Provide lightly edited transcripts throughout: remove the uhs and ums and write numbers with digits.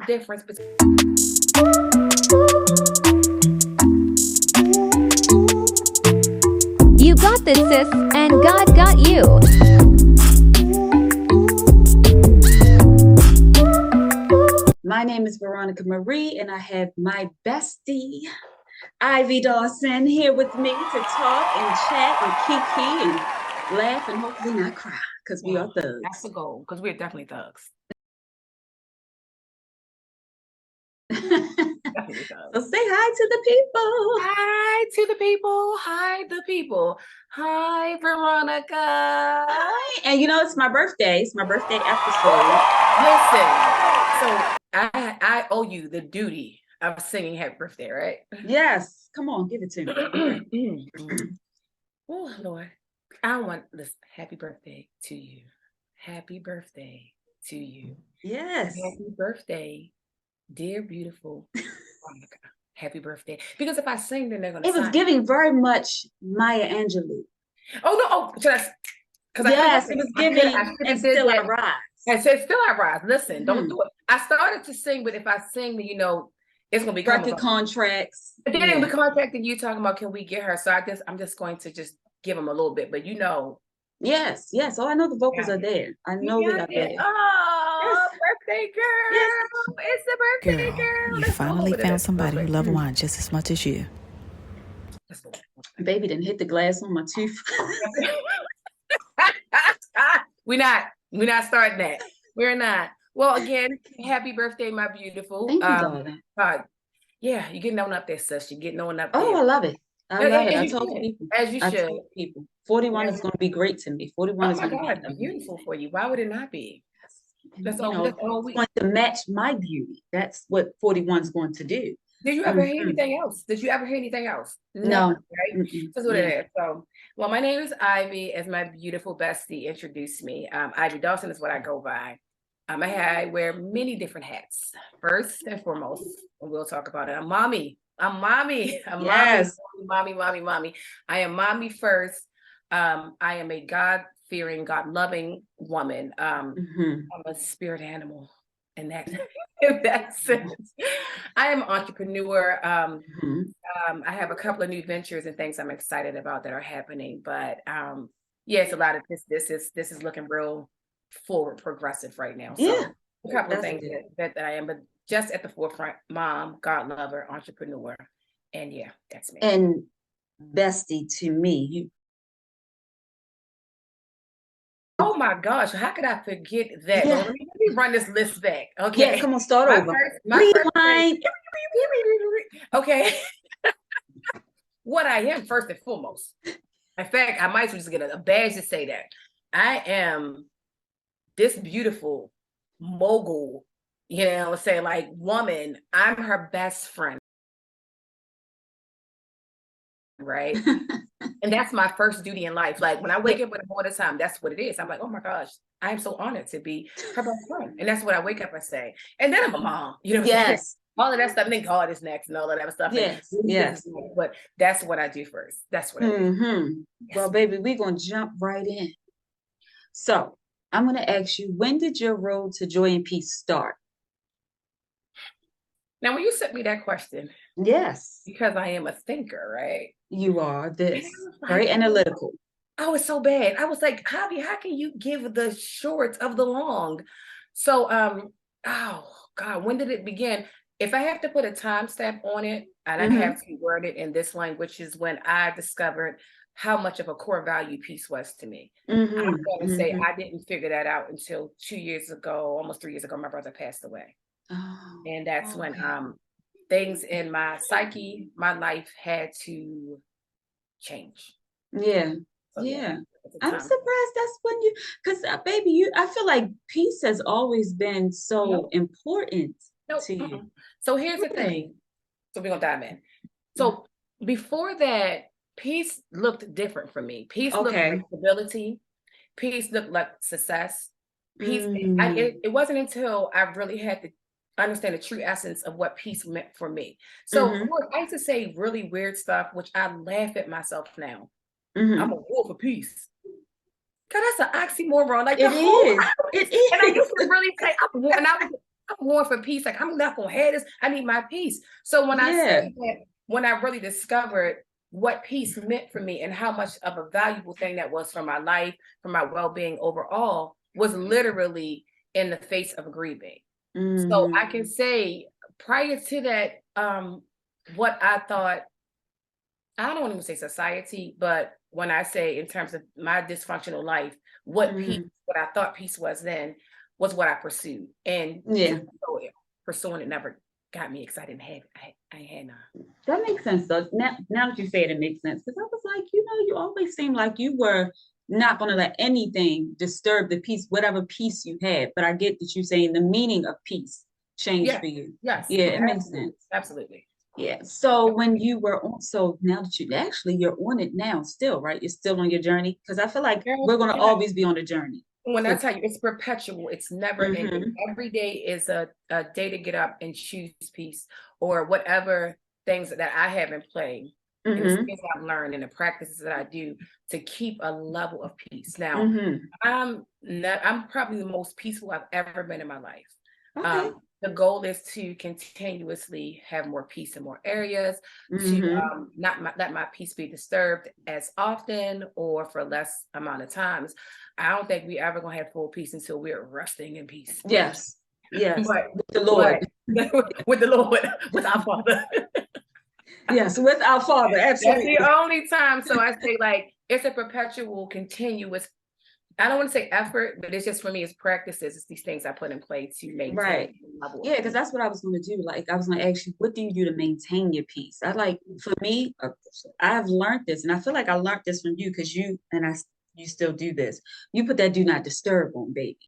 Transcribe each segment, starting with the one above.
difference between You got this, sis, and God got you. My name is Veronica Marie, and I have my bestie, Ivy Dawson, here with me to talk and chat and kiki and laugh and hopefully not cry, because we are thugs. that's the goal, because we're definitely thugs. Definitely thugs. So say hi to the people. Hi to the people. Hi, the people. Hi, Veronica. Hi. And you know, it's my birthday. It's my birthday episode. Listen, so I owe you the duty of singing happy birthday, right? Yes. Come on, give it to me. Oh, Lord. I want this happy birthday to you. Happy birthday to you. Yes. Happy birthday, dear beautiful Veronica. Happy birthday. Because if I sing, then they're going to It was giving very much Maya Angelou. Oh, no. Oh, should I? Yes, it was giving And Still I Rise. I said, Still I Rise. Listen, don't do it. I started to sing, but if I sing, then, you know, it's going to be record contracts. Then we contacted you talking about, can we get her? So I'm just going to just give them a little bit, but you know. Yes. Oh, I know the vocals are there. I know they are there. Oh, birthday girl. Yes. It's the birthday girl. You finally found somebody who loves wine just as much as you. Baby didn't hit the glass on my tooth. We're not starting that. We're not. Well, again, happy birthday, my beautiful. Thank you, darling. Yeah, you're getting on up there, sis. You're getting on up there. Oh, I love it. I love it. I told people. As you should. Told people. 41 is going to be great to me. 41 is going to be beautiful for you. Why would it not be? That's all we want to match my beauty. That's what 41 is going to do. Did you ever hear anything else? No. Right? That's what it is. So, well, my name is Ivy, as my beautiful bestie introduced me. Ivy Dawson is what I go by. I wear many different hats. First and foremost, and we'll talk about it. I'm mommy. Mommy. I am mommy first. I am a God-fearing, God-loving woman. I'm a spirit animal in that sense. I am an entrepreneur. I have a couple of new ventures and things I'm excited about that are happening. But it's a lot of this is looking real forward progressive right now. So a couple of things that I am, but just at the forefront, mom, God lover, entrepreneur. And that's me. And bestie to me. Oh my gosh, how could I forget that? Yeah. Let me run this list back. Okay. Yeah, come on, start over. Rewind. Okay. What I am first and foremost. In fact, I might as well just get a badge to say that. I am this beautiful mogul, say like woman. I'm her best friend. Right. And that's my first duty in life. Like when I wake up all the time, that's what it is. I'm like, oh my gosh, I am so honored to be her best friend. And that's what I wake up and say. And then I'm a mom, Yes. All of that stuff. And then God is next and all of that stuff. Yes. But that's what I do first. That's what I do. Yes. Well, baby, we're going to jump right in. So I'm going to ask you, when did your road to joy and peace start? Now, when you sent me that question. Yes. Because I am a thinker, right? You are very analytical. I was so bad. I was like, Javi, how can you give the short of the long? So, oh God, when did it begin? If I have to put a timestamp on it, and I have to word it in this language, is when I discovered how much of a core value peace was to me. I'm going to say I didn't figure that out until 2 years ago, almost 3 years ago, my brother passed away. Oh, and that's when things in my psyche, my life had to change. Yeah. So, I'm surprised that's when because baby, I feel like peace has always been so important to you. So here's the thing. So we're going to dive in. So before that, peace looked different for me. Peace looked like stability. Peace looked like success. Peace. It wasn't until I really had to understand the true essence of what peace meant for me. So I used to say really weird stuff, which I laugh at myself now. I'm a wolf of peace. God, that's an oxymoron. Like it is. And I used to really say, I'm going for peace. Like, I'm not gonna have this. I need my peace. So when I say that, when I really discovered what peace meant for me and how much of a valuable thing that was for my life, for my well-being overall, was literally in the face of grieving. So I can say prior to that, what I thought, I don't even say society, but when I say in terms of my dysfunctional life, what peace, what I thought peace was then, was what I pursued. And pursuing it never got me excited and have I ain't had none. That makes sense though. Now that you say it makes sense. Because I was like, you always seemed like you were not going to let anything disturb the peace, whatever peace you had. But I get that you're saying the meaning of peace changed for you. Yes. Yeah, it makes sense. Absolutely. Yeah. So when you were on, so now that you're on it now still, right? You're still on your journey? Because I feel like we're going to always be on a journey. When I tell you, it's perpetual. It's never ending. Every day is a day to get up and choose peace, or whatever things that I have in play, and the things I've learned and the practices that I do to keep a level of peace. Now, I'm probably the most peaceful I've ever been in my life. Okay. The goal is to continuously have more peace in more areas, to not let my peace be disturbed as often or for less amount of times. I don't think we ever gonna have full peace until we're resting in peace. Yes. But with the Lord. With the Lord, with our Father. Yes, with our Father. Absolutely. That's the only time. So I say, like, it's a perpetual, continuous, I don't want to say effort, but it's just, for me, it's practices. It's these things I put in play to maintain the level. Yeah, because that's what I was going to do. Like, I was going to ask you, what do you do to maintain your peace? For me, I've learned this, and I feel like I learned this from you, because you still do this. You put that do not disturb on, baby.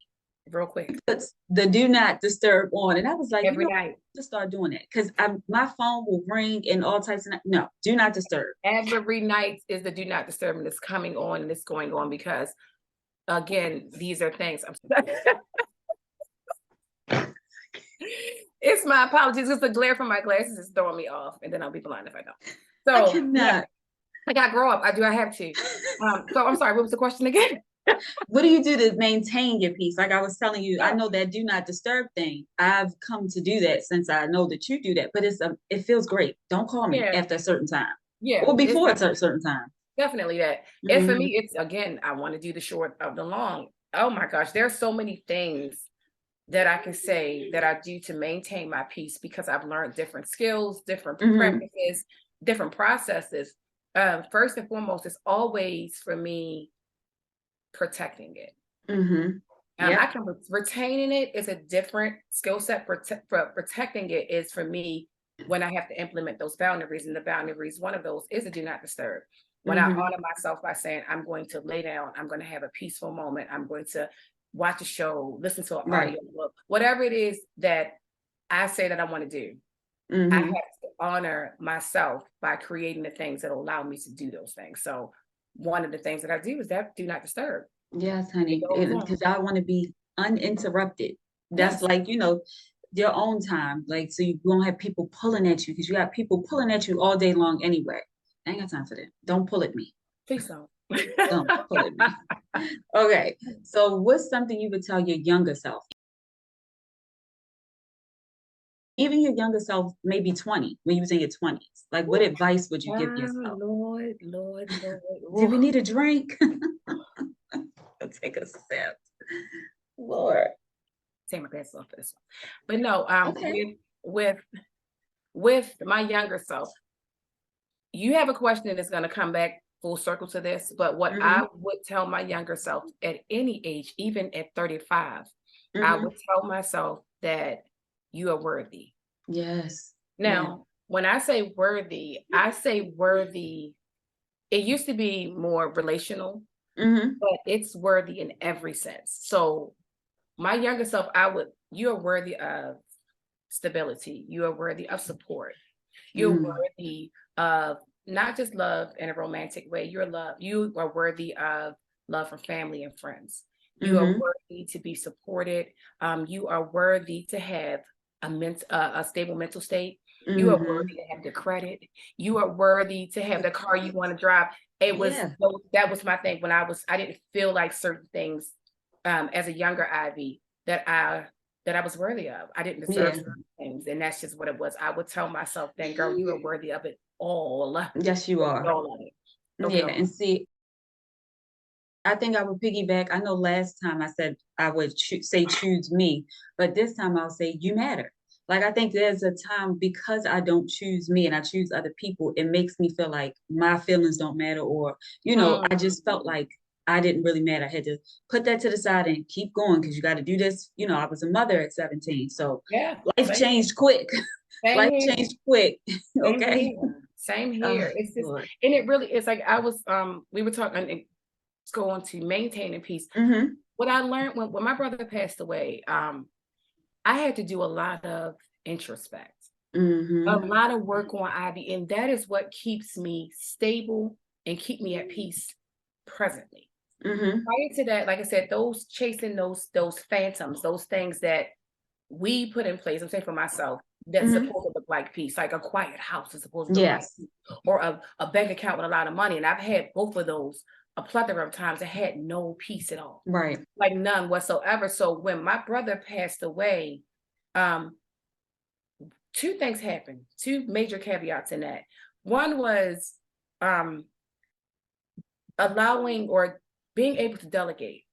Real quick. Put the do not disturb on. And I was like, every night. To start doing that, because my phone will ring and all types of, no, do not disturb. Every night is the do not disturb, and it's coming on and it's going on, because again, these are things. It's my apologies. It's the glare from my glasses is throwing me off, and then I'll be blind if I don't. So I cannot. I gotta grow up. I have to. So I'm sorry. What was the question again? What do you do to maintain your peace? Like I was telling you, I know that do not disturb thing. I've come to do that since I know that you do that. But it feels great. Don't call me after a certain time. Yeah. Or before a certain time. Definitely that. And for me, it's, again, I want to do the short of the long. Oh my gosh, there's so many things that I can say that I do to maintain my peace, because I've learned different skills, different practices, different processes. First and foremost, it's always, for me, protecting it. I can retaining it is a different skill set. For protecting it is, for me, when I have to implement those boundaries, and the boundaries, one of those is a do not disturb. When I honor myself by saying, I'm going to lay down, I'm going to have a peaceful moment, I'm going to watch a show, listen to an audio book, whatever it is that I say that I want to do, I have to honor myself by creating the things that will allow me to do those things. So one of the things that I do is that do not disturb. Yes, honey, because I want to be uninterrupted. That's like, your own time. Like, so you won't have people pulling at you, because you got people pulling at you all day long anyway. I ain't got time for that. Don't pull at me. Please don't. Don't pull at me. Okay. So what's something you would tell your younger self? Even your younger self, maybe 20, when you was in your 20s. Like, what advice would you give yourself? Lord. Do we need a drink? I'll take a sip. Lord. Take my pants off for this one. But no, with my younger self, you have a question that's going to come back full circle to this, but what I would tell my younger self at any age, even at 35, I would tell myself that you are worthy. Yes. Now, when I say worthy, it used to be more relational, but it's worthy in every sense. So my younger self, you are worthy of stability. You are worthy of support. You're worthy of not just love in a romantic way. You are worthy of love from family and friends. You are worthy to be supported. You are worthy to have a stable mental state. You are worthy to have the credit. You are worthy to have the car you want to drive. That was my thing when I didn't feel like certain things as a younger Ivy that that I was worthy of. I didn't deserve certain things. And that's just what it was. I would tell myself then, girl, you are worthy of it all. Yes, you are. All of it. Okay, Yeah. And see, I think I would piggyback. I know last time I said I would say choose me, but this time I'll say you matter. Like, I think there's a time because I don't choose me and I choose other people, it makes me feel like my feelings don't matter, or, I just felt like I didn't really matter. I had to put that to the side and keep going because you got to do this. I was a mother at 17. So yeah, life changed quick. Life changed quick. Okay. Same here. It's just, Lord. and it really is like we were talking, it's going to maintaining peace. What I learned when my brother passed away, I had to do a lot of introspect, a lot of work on Ivy, and that is what keeps me stable and keep me at peace presently. Prior to that, like I said, those chasing those phantoms, those things that we put in place, I'm saying for myself, that's supposed to look like peace, like a quiet house is supposed to look like peace, or a bank account with a lot of money. And I've had both of those a plethora of times. I had no peace at all. Right. Like none whatsoever. So when my brother passed away, two things happened, two major caveats in that. One was allowing or being able to delegate.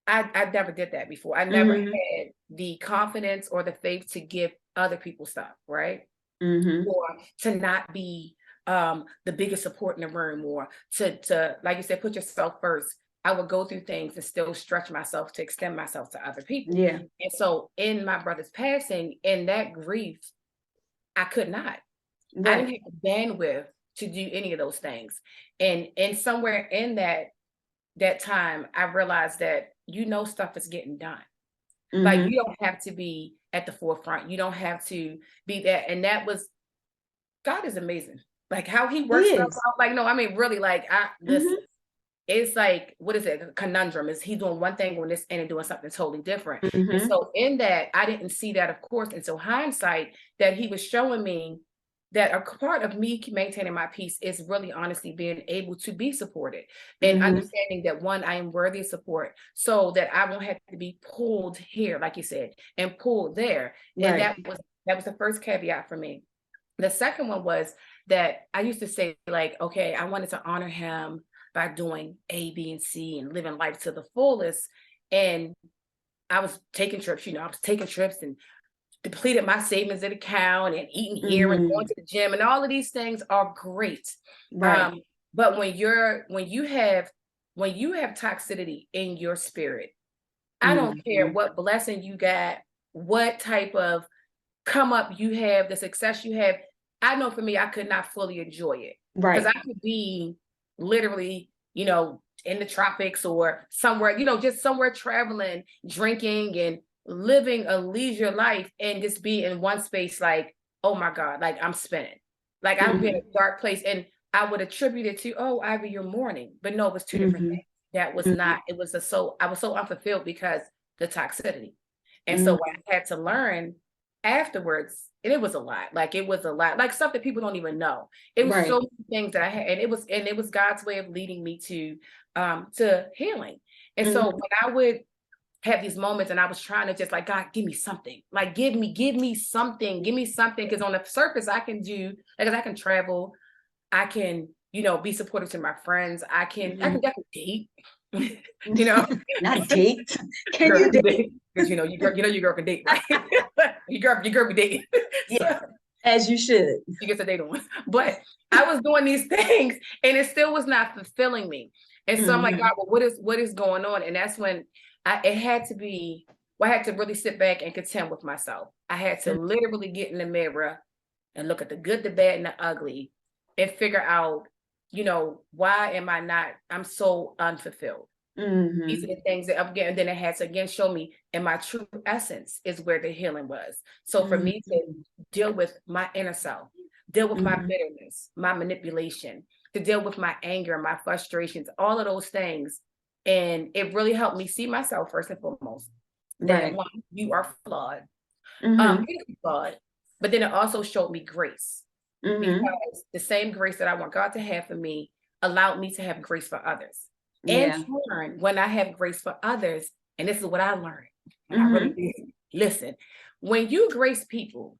I never did that before. I never had the confidence or the faith to give other people stuff, right? Or to not be the biggest support in the room, or to like you said, put yourself first. I would go through things and still stretch myself to extend myself to other people. Yeah. And so in my brother's passing, in that grief, I could not. Right. I didn't have the bandwidth to do any of those things. And somewhere in that time, I realized that stuff is getting done. Like you don't have to be at the forefront. You don't have to be that. And that was, God is amazing. Like how he works stuff out. Like, no, I mean, really, like listen, it's like, what is it? A conundrum is he's doing one thing on this end and doing something totally different. And so in that, I didn't see that, of course, until hindsight, that he was showing me that a part of me maintaining my peace is really honestly being able to be supported and understanding that one, I am worthy of support, so that I won't have to be pulled here, like you said, and pulled there. Right. And that was the first caveat for me. The second one was that I used to say, like, okay, I wanted to honor him by doing A, B, and C and living life to the fullest. And I was taking trips, and depleted my savings account and eating here and going to the gym, and all of these things are great. Right. But when you have toxicity in your spirit, I don't care what blessing you got, what type of come up you have, the success you have. I know for me, I could not fully enjoy it. Right. Because I could be literally, in the tropics or somewhere, just somewhere traveling, drinking and living a leisure life, and just be in one space like, oh my God, like I'm spinning. Like I would be in a dark place, and I would attribute it to, oh, Ivy, you're mourning. But no, it was two different things. That was not, it was I was so unfulfilled because the toxicity. And so what I had to learn afterwards, and it was a lot. Like it was a lot, like stuff that people don't even know. It was so many things that I had, and it was God's way of leading me to healing. And so when I would have these moments and I was trying to just like, God, give me something, like give me something. Because on the surface I can do, like, I can travel, I can, be supportive to my friends. I can date, not date. Can girl, you date? Because your girl can date, right? your girl be dating. Yeah, as you should. She gets a date on. But I was doing these things and it still was not fulfilling me. And so I'm like, God, well, what is going on? And that's when I had to really sit back and contend with myself. I had to literally get in the mirror and look at the good, the bad, and the ugly, and figure out, why I'm so unfulfilled. These are the things that again, then it had to again show me, and my true essence is where the healing was. So for me to deal with my inner self, deal with my bitterness, my manipulation, to deal with my anger, my frustrations, all of those things. And it really helped me see myself first and foremost. That one, you are flawed. Flawed. But then it also showed me grace. Because the same grace that I want God to have for me allowed me to have grace for others. In turn, when I have grace for others, and this is what I learned, And I really did. Listen, when you grace people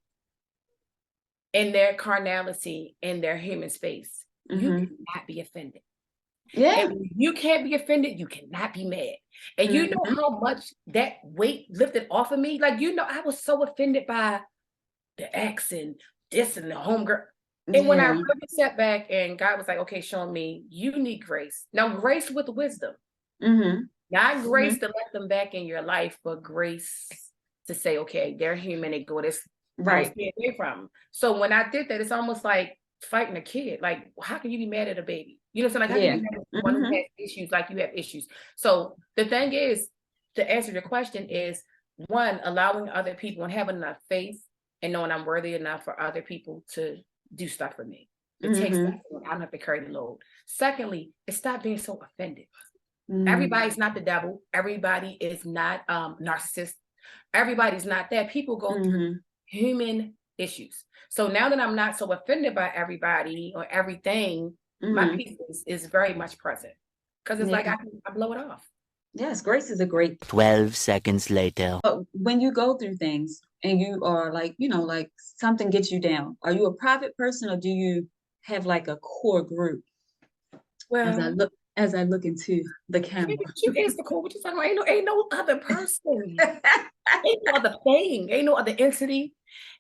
in their carnality, in their human space, you cannot be offended. Yeah. And when you can't be offended, you cannot be mad. And you know how much that weight lifted off of me? Like, I was so offended by the ex and this and the homegirl. And when I really sat back and God was like, okay, showing me, you need grace. Now, grace with wisdom. Not grace to let them back in your life, but grace to say, okay, they're human, they go this, right, stay away from them. So when I did that, it's almost like fighting a kid. Like, how can you be mad at a baby? You know what I'm saying? Like, how can you be mad at one who has issues like you have issues? So the thing is, to answer your question is, one, allowing other people and having enough faith and knowing I'm worthy enough for other people to do stuff for me. It takes that. I don't have to carry the load. Secondly, is stop being so offended. Everybody's not the devil. Everybody is not narcissist. Everybody's not that. People go through human issues. So now that I'm not so offended by everybody or everything, my peace is very much present. Because it's like I blow it off. Yes, grace is a great. 12 seconds later. But when you go through things and you are like, like something gets you down, are you a private person or do you have like a core group? Well, as I look into the camera. You asked the core, what you talking about? Ain't no other person. Ain't no other thing. Ain't no other entity.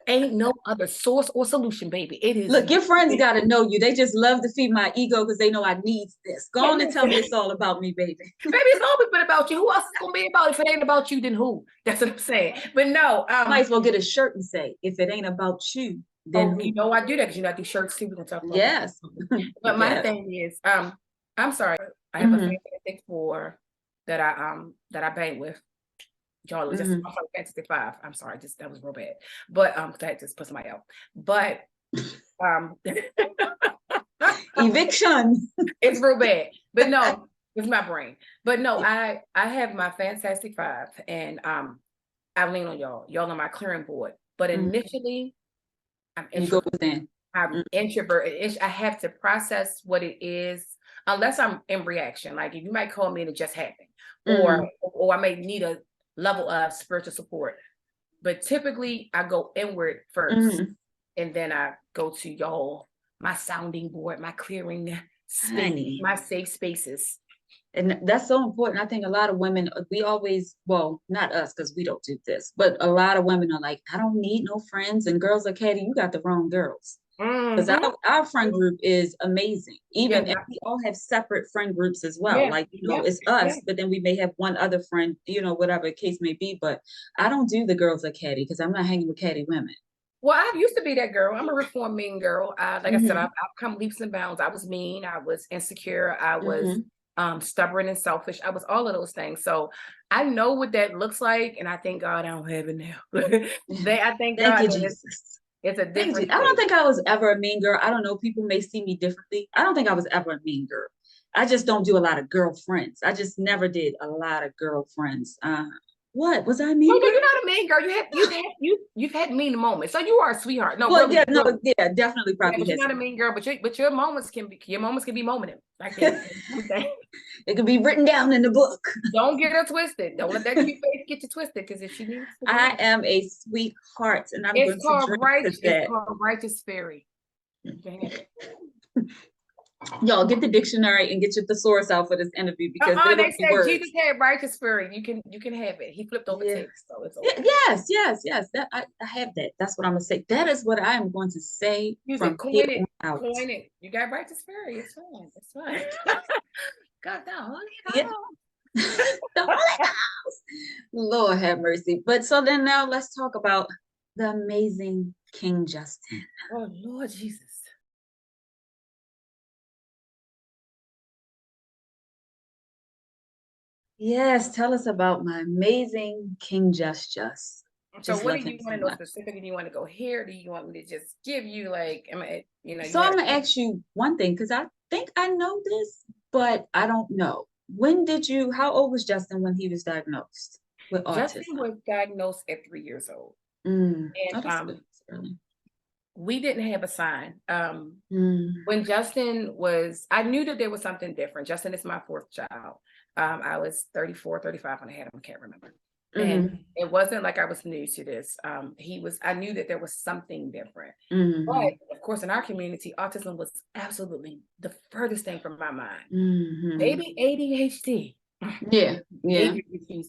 Ain't no other source or solution, baby. It is. Look, your friends got to know you. They just love to feed my ego because they know I need this. Go on and tell me it's all about me, baby. Baby, it's always been about you. Who else is going to be about it? If it ain't about you, then who? That's what I'm saying. But no. Might as well get a shirt and say, if it ain't about you, then who? I do that because I do shirts too. We're going to talk about yes. But my thing is, I'm sorry. I have a fantastic four that I bang with. Y'all just I'm sorry, fantastic five. I'm sorry, that was real bad. But that just put somebody out. But eviction. It's real bad. But no, it's my brain. But no, I have my fantastic five, and I lean on y'all. Y'all on my clearing board. But initially, I'm introverted. I'm introverted. I have to process what it is. Unless I'm in reaction, like if you might call me and it just happened, or I may need a level of spiritual support. But typically I go inward first, and then I go to y'all, my sounding board, my clearing space, my safe spaces. And that's so important. I think a lot of women, we always, well, not us because we don't do this, but a lot of women are like, I don't need no friends. And girls like, Katie, you got the wrong girls. Because our friend group is amazing. Even if we all have separate friend groups as well. Like, it's us, but then we may have one other friend, whatever the case may be. But I don't do the girls like Caddy because I'm not hanging with Caddy women. Well, I used to be that girl. I'm a reformed mean girl. Like I said, I've come leaps and bounds. I was mean. I was insecure. I was stubborn and selfish. I was all of those things. So I know what that looks like. And I thank God I don't have it now. I thank God. Thank you, Jesus. It's a different. I don't think I was ever a mean girl. I don't know. People may see me differently. I don't think I was ever a mean girl. I just don't do a lot of girlfriends. I just never did a lot of girlfriends. What was I mean? No, you're not a mean girl. You've had mean moments. So you are a sweetheart. No, well, definitely probably. But you're not a mean girl. But your moments can be momented. Like it can be written down in the book. Don't get her twisted. Don't let that cute face get you twisted. Because if she needs, I am a sweetheart, and it's called righteous. It's called righteous fairy. Y'all get the dictionary and get your thesaurus out for this interview because they said Jesus had righteous fairy. You can have it. He flipped over text, so it's okay. Yes. That I have that. That's what I'm gonna say. That is what I am going to say. Coin it. You got righteous fairy. It's fine. It's fine. God, the Holy Ghost. The Holy Ghost. Lord have mercy. But so then now let's talk about the amazing King Justin. Oh Lord Jesus. Yes, tell us about my amazing King Just. So what do you want to know specifically? Do you want to go here? Do you want me to just give you like, So I'm gonna ask you one thing because I think I know this, but I don't know. How old was Justin when he was diagnosed with autism? Justin was diagnosed at 3 years old. And we didn't have a sign. When Justin I knew that there was something different. Justin is my fourth child. I was 34, 35 when I had him. I can't remember. And it wasn't like I was new to this. I knew that there was something different. But of course, in our community, autism was absolutely the furthest thing from my mind. Maybe ADHD. Yeah. ADHD.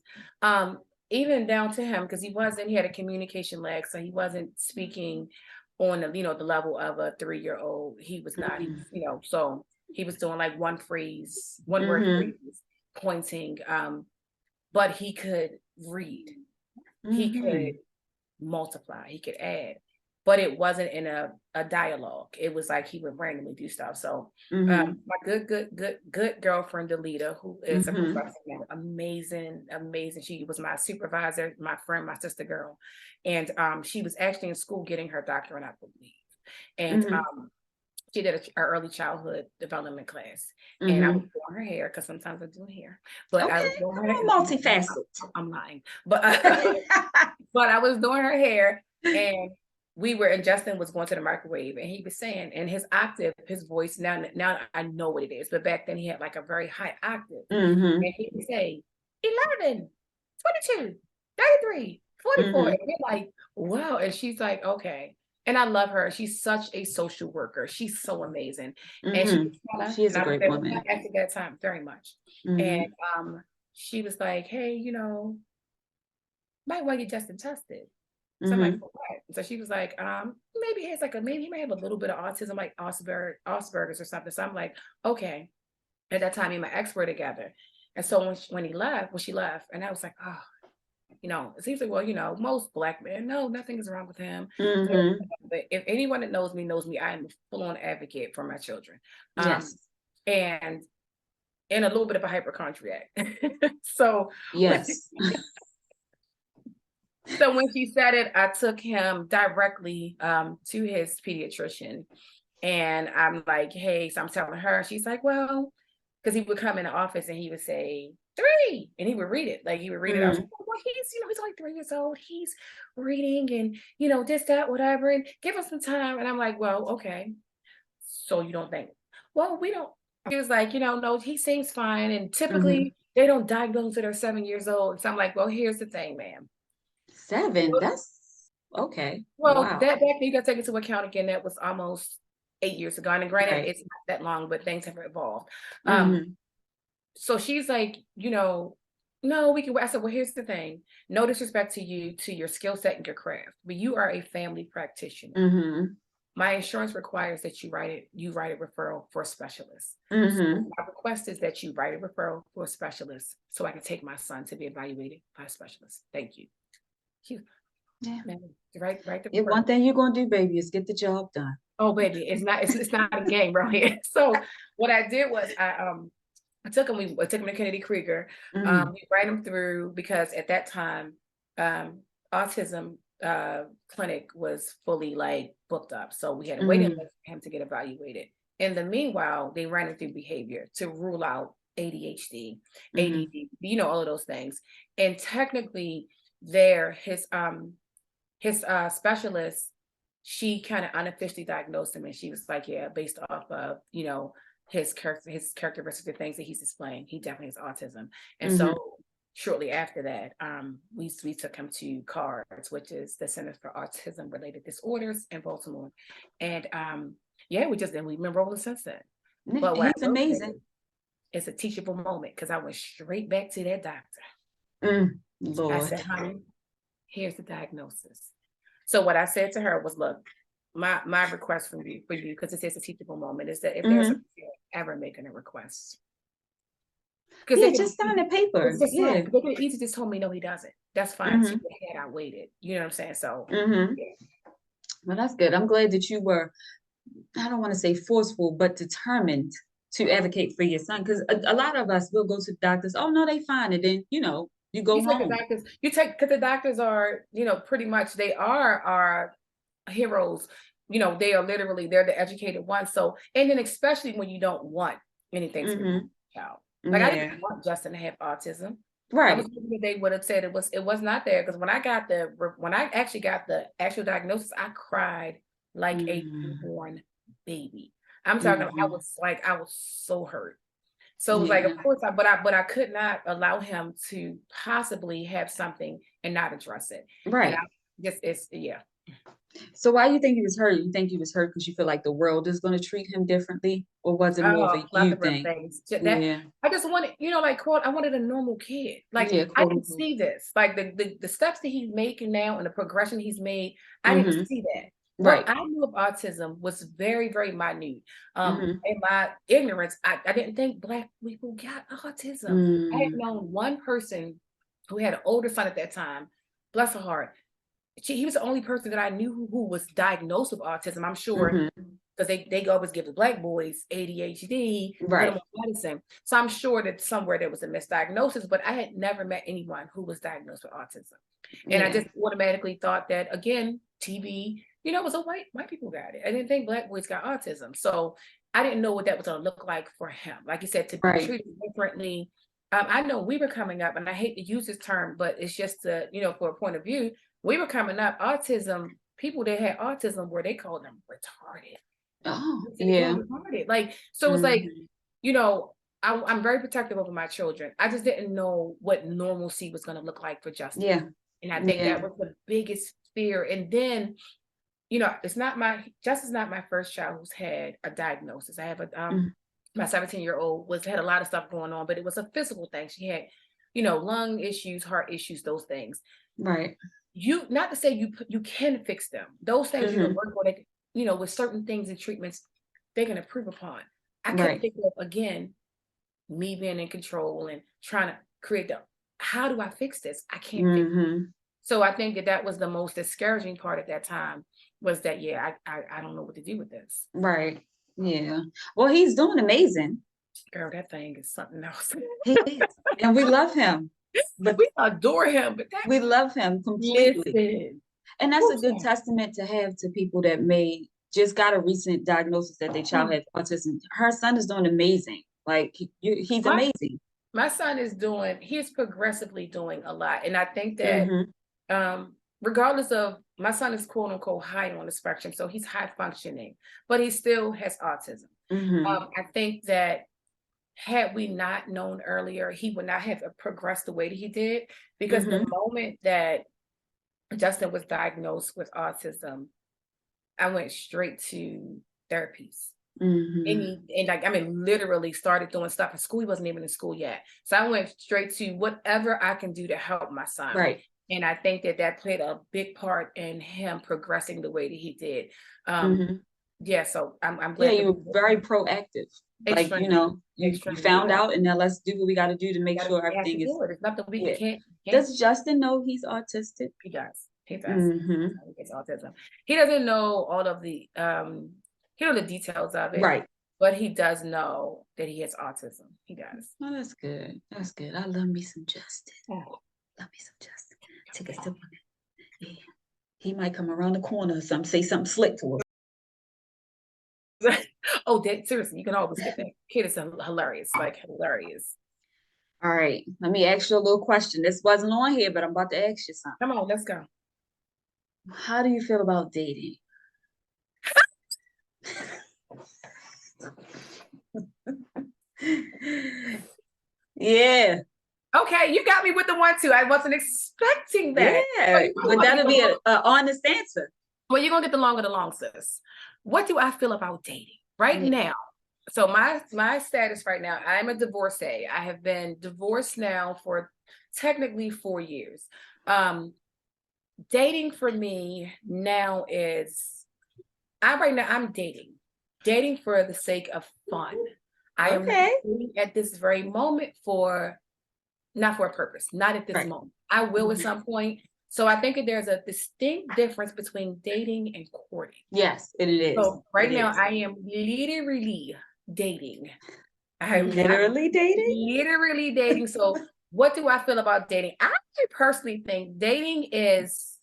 Even down to him, because he had a communication lag, so he wasn't speaking on the, the level of a 3-year-old. He was not, so he was doing like one word phrase, pointing, but he could read, he could multiply, he could add, but it wasn't in a dialogue. It was like he would randomly do stuff. So my good girlfriend Delita, who is a professor, amazing. She was my supervisor, my friend, my sister girl, and she was actually in school getting her doctorate, I believe, and she did an early childhood development class, and I was doing her hair because sometimes I do hair, but I was doing her hair. Multifaceted. I'm lying, but but I was doing her hair, and Justin was going to the microwave, and he was saying, and his octave, his voice, now I know what it is, but back then he had like a very high octave, and he would say 11, 22, 33, 44, and we're like, wow, and she's like, okay. And I love her. She's such a social worker. She's so amazing. And she is a great woman. At that time, very much. And she was like, hey, might want to get Justin tested. So I'm like, for what? So she was like, maybe he may have a little bit of autism, like Asperger's or something. So I'm like, okay. At that time, me and my ex were together. And so when she left, and I was like, oh, it seems like, well, most Black men, no, nothing is wrong with him. But if anyone that knows me, I am a full-on advocate for my children. Yes. And a little bit of a hypochondriac. So yes. So when she said it, I took him directly to his pediatrician. And I'm like, hey, so I'm telling her, she's like, well, because he would come in the office and he would say 3, and he would read it. Like he would read it. I was like, well, he's only 3 years old. He's reading and this, that, whatever, and give him some time. And I'm like, well, okay. So you don't think, well, we don't. He was like, no, he seems fine. And typically they don't diagnose until they're 7 years old. So I'm like, well, here's the thing, ma'am. 7, that's okay. Well, wow. that you got to take into account again, that was almost 8 years ago. And granted, it's not that long, but things have evolved. So she's like, no, we can. I said, well, here's the thing. No disrespect to you, to your skill set and your craft, but you are a family practitioner. My insurance requires that you write a referral for a specialist. So my request is that you write a referral for a specialist so I can take my son to be evaluated by a specialist. Thank you. Right. One thing you're gonna do, baby, is get the job done. Oh, baby, it's not a game right here. So what I did was I took him to Kennedy Krieger. We ran him through, because at that time, autism clinic was fully like booked up. So we had to wait for him to get evaluated. In the meanwhile, they ran him through behavior to rule out ADHD, ADD, all of those things. And technically his specialist, she kind of unofficially diagnosed him, and she was like, yeah, based off of, his characteristics, the things that he's displaying, he definitely has autism. And so shortly after that, we took him to CARDS, which is the Center for Autism Related Disorders in Baltimore. And we've been rolling since then. But he's amazing. It's a teachable moment, because I went straight back to that doctor. Lord. I said, honey, here's the diagnosis. So what I said to her was, look, my request for you, because it says a teachable moment, is that if there's ever making a request, because just sign the paper. They could easily just told me no, he doesn't. That's fine. So I waited. You know what I'm saying? So well, that's good. I'm glad that you were, I don't want to say forceful, but determined to advocate for your son, because a lot of us will go to the doctors. Oh no, they fine, and then you go home. Because the doctors are, pretty much, they are our heroes. They are literally, they're the educated ones. So, and then especially when you don't want anything to your child. Like I didn't want Justin to have autism. Right. I was hoping they would have said it was not there, because when I actually got the actual diagnosis, I cried like a newborn baby. I'm talking. I was so hurt. So it was like, Yeah. of course, but I could not allow him to possibly have something and not address it. And Right. I just, it's, yeah. So why do you think he was hurt? You think he was hurt because you feel like the world is going to treat him differently, or was it more of Oh, a you plethora of thing? things. Yeah. I just wanted, like, quote, I wanted a normal kid. Like, Yeah, I quote didn't unquote. see this. Like the steps that he's making now and the progression he's made, I didn't Mm-hmm. see that. What Right. I knew of autism was very, very minute. Mm-hmm. In my ignorance, I didn't think Black people got autism. I had Mm-hmm. known one person who had an older son at that time. Bless her heart. He was the only person that I knew who was diagnosed with autism. I'm sure Mm-hmm. because they always give the Black boys ADHD, put them Right. on medicine. So I'm sure that somewhere there was a misdiagnosis, but I had never met anyone who was diagnosed with autism. And I Yeah. just automatically thought that, again, TB, it was a white people got it. I didn't think Black boys got autism. So I didn't know what that was going to look like for him. Like you said, to be Right. treated differently. I know we were coming up, and I hate to use this term, but it's just for a point of view. We were coming up, autism, people that had autism, where they called them retarded. Oh, They called yeah. them retarded. Like, so it's like, Mm-hmm. I'm very protective over my children. I just didn't know what normalcy was going to look like for Justin. Yeah. And I think Yeah. that was the biggest fear. And then, Justin's not my first child who's had a diagnosis. I have Mm-hmm. my 17-year-old had a lot of stuff going on, but it was a physical thing. She had, lung issues, heart issues, those things. Right. Not to say you can fix them. Those things you can Mm-hmm. work on it, with certain things and treatments, they can improve upon. I couldn't Right. think of, again, me being in control and trying to create how do I fix this? I can't fix it. Mm-hmm. So I think that was the most discouraging part at that time, was that, I don't know what to do with this. Right. Yeah. Well, he's doing amazing. Girl, that thing is something else. He is. And we love him. But We adore him, but that, we love him completely. listen. And that's a good testament to have to people that may just got a recent diagnosis that their child has autism. Her son is doing amazing. Like he's My, amazing. my son he's progressively doing a lot. And I think that Mm-hmm. regardless of, my son is quote unquote high on the spectrum, so he's high functioning, but he still has autism. Mm-hmm. I think that had we not known earlier, he would not have progressed the way that he did, because the Mm-hmm. moment that Justin was diagnosed with autism, I went straight to therapies. Mm-hmm. And literally started doing stuff in school. He wasn't even in school yet. So I went straight to whatever I can do to help my son. Right. And I think that played a big part in him progressing the way that he did. Mm-hmm. Yeah, so I'm Yeah, glad. you were very proactive. Like, Extremely, you extremely. found out, and now let's do what we got to do to make sure We have to everything is. do it. It's nothing we Yeah. can't. Does Justin know he's autistic? He does. He does. Mm-hmm. He gets autism. He doesn't know all of the the details of it. Right. But he does know that he has autism. He does. Oh, that's good. That's good. I love me some Justin. Oh. Love me some Justin. Take a sip on it. Yeah. He might come around the corner or something, say something slick to us. Oh, seriously, you can always get that. Kid is hilarious, like hilarious. All right. Let me ask you a little question. This wasn't on here, but I'm about to ask you something. Come on, let's go. How do you feel about dating? Yeah. Okay, you got me with the 1-2. I wasn't expecting that. Yeah, but that'll be an honest answer. Well, you're gonna get the long of the long, sis. What do I feel about dating right now? So my status right now, I'm a divorcee. I have been divorced now for technically 4 years. Dating for me now is, I'm dating for the sake of fun. I am dating at this very moment not for a purpose, not at this moment. I will at some point. So I think that there's a distinct difference between dating and courting. Yes, it is. So right now I am literally dating. I'm literally dating? Literally dating. So what do I feel about dating? I personally think dating is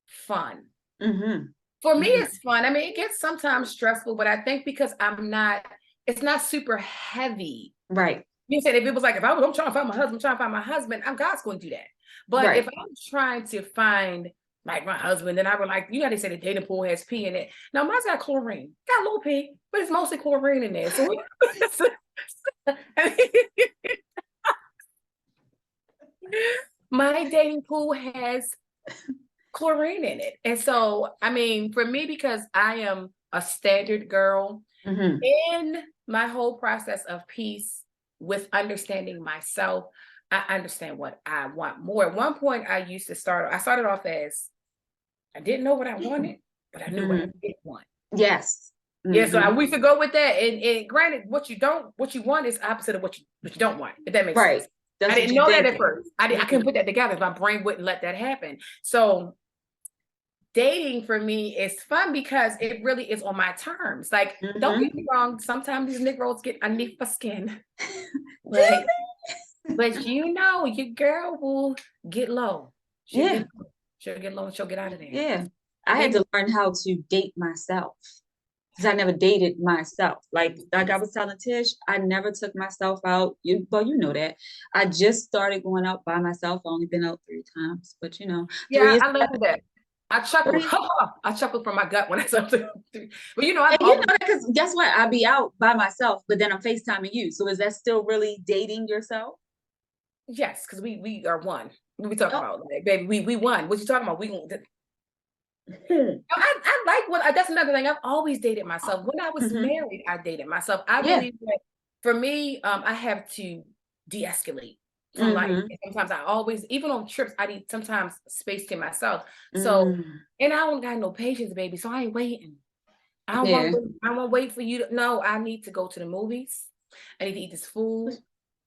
fun. Mm-hmm. For me, it's fun. I mean, it gets sometimes stressful, but I think because it's not super heavy. Right. You said if it was like, I'm trying to find my husband, God's going to do that. But if I'm trying to find like my husband. And I were like, you got to say the dating pool has pee in it. No, mine's got chlorine. Got a little pee, but it's mostly chlorine in there. So my dating pool has chlorine in it. And so, I mean, for me, because I am a standard girl, in my whole process of peace with understanding myself, I understand what I want more. At one point, I started off as I didn't know what I wanted, but I knew what I did want. Yes. Yeah, so we could go with that. And granted, what you want is opposite of what you don't want, if that makes sense. That's I didn't know that at first. I couldn't put that together. My brain wouldn't let that happen. So dating for me is fun because it really is on my terms. Like, don't get me wrong, sometimes these Negroes get underneath my skin. But you know, your girl will get low. She'll get low and she'll get out of there. Yeah. I had to learn how to date myself because I never dated myself. Like I was telling Tish, I never took myself out. You know that. I just started going out by myself. I've only been out 3 times, but you know. Yeah, I love that. I chuckled. I chuckled from my gut when I saw it. But you know, because guess what? I be out by myself, but then I'm FaceTiming you. So is that still really dating yourself? Yes, because we are one. What we talking about, like, baby? We won. What you talking about? We gonna. I like what. That's another thing. I've always dated myself. When I was married, I dated myself. I believe that for me, I have to de-escalate from life. And sometimes I always, even on trips, I need sometimes space to myself. So, and I don't got no patience, baby. So I ain't waiting. I don't want to wait for you to. No, I need to go to the movies. I need to eat this food.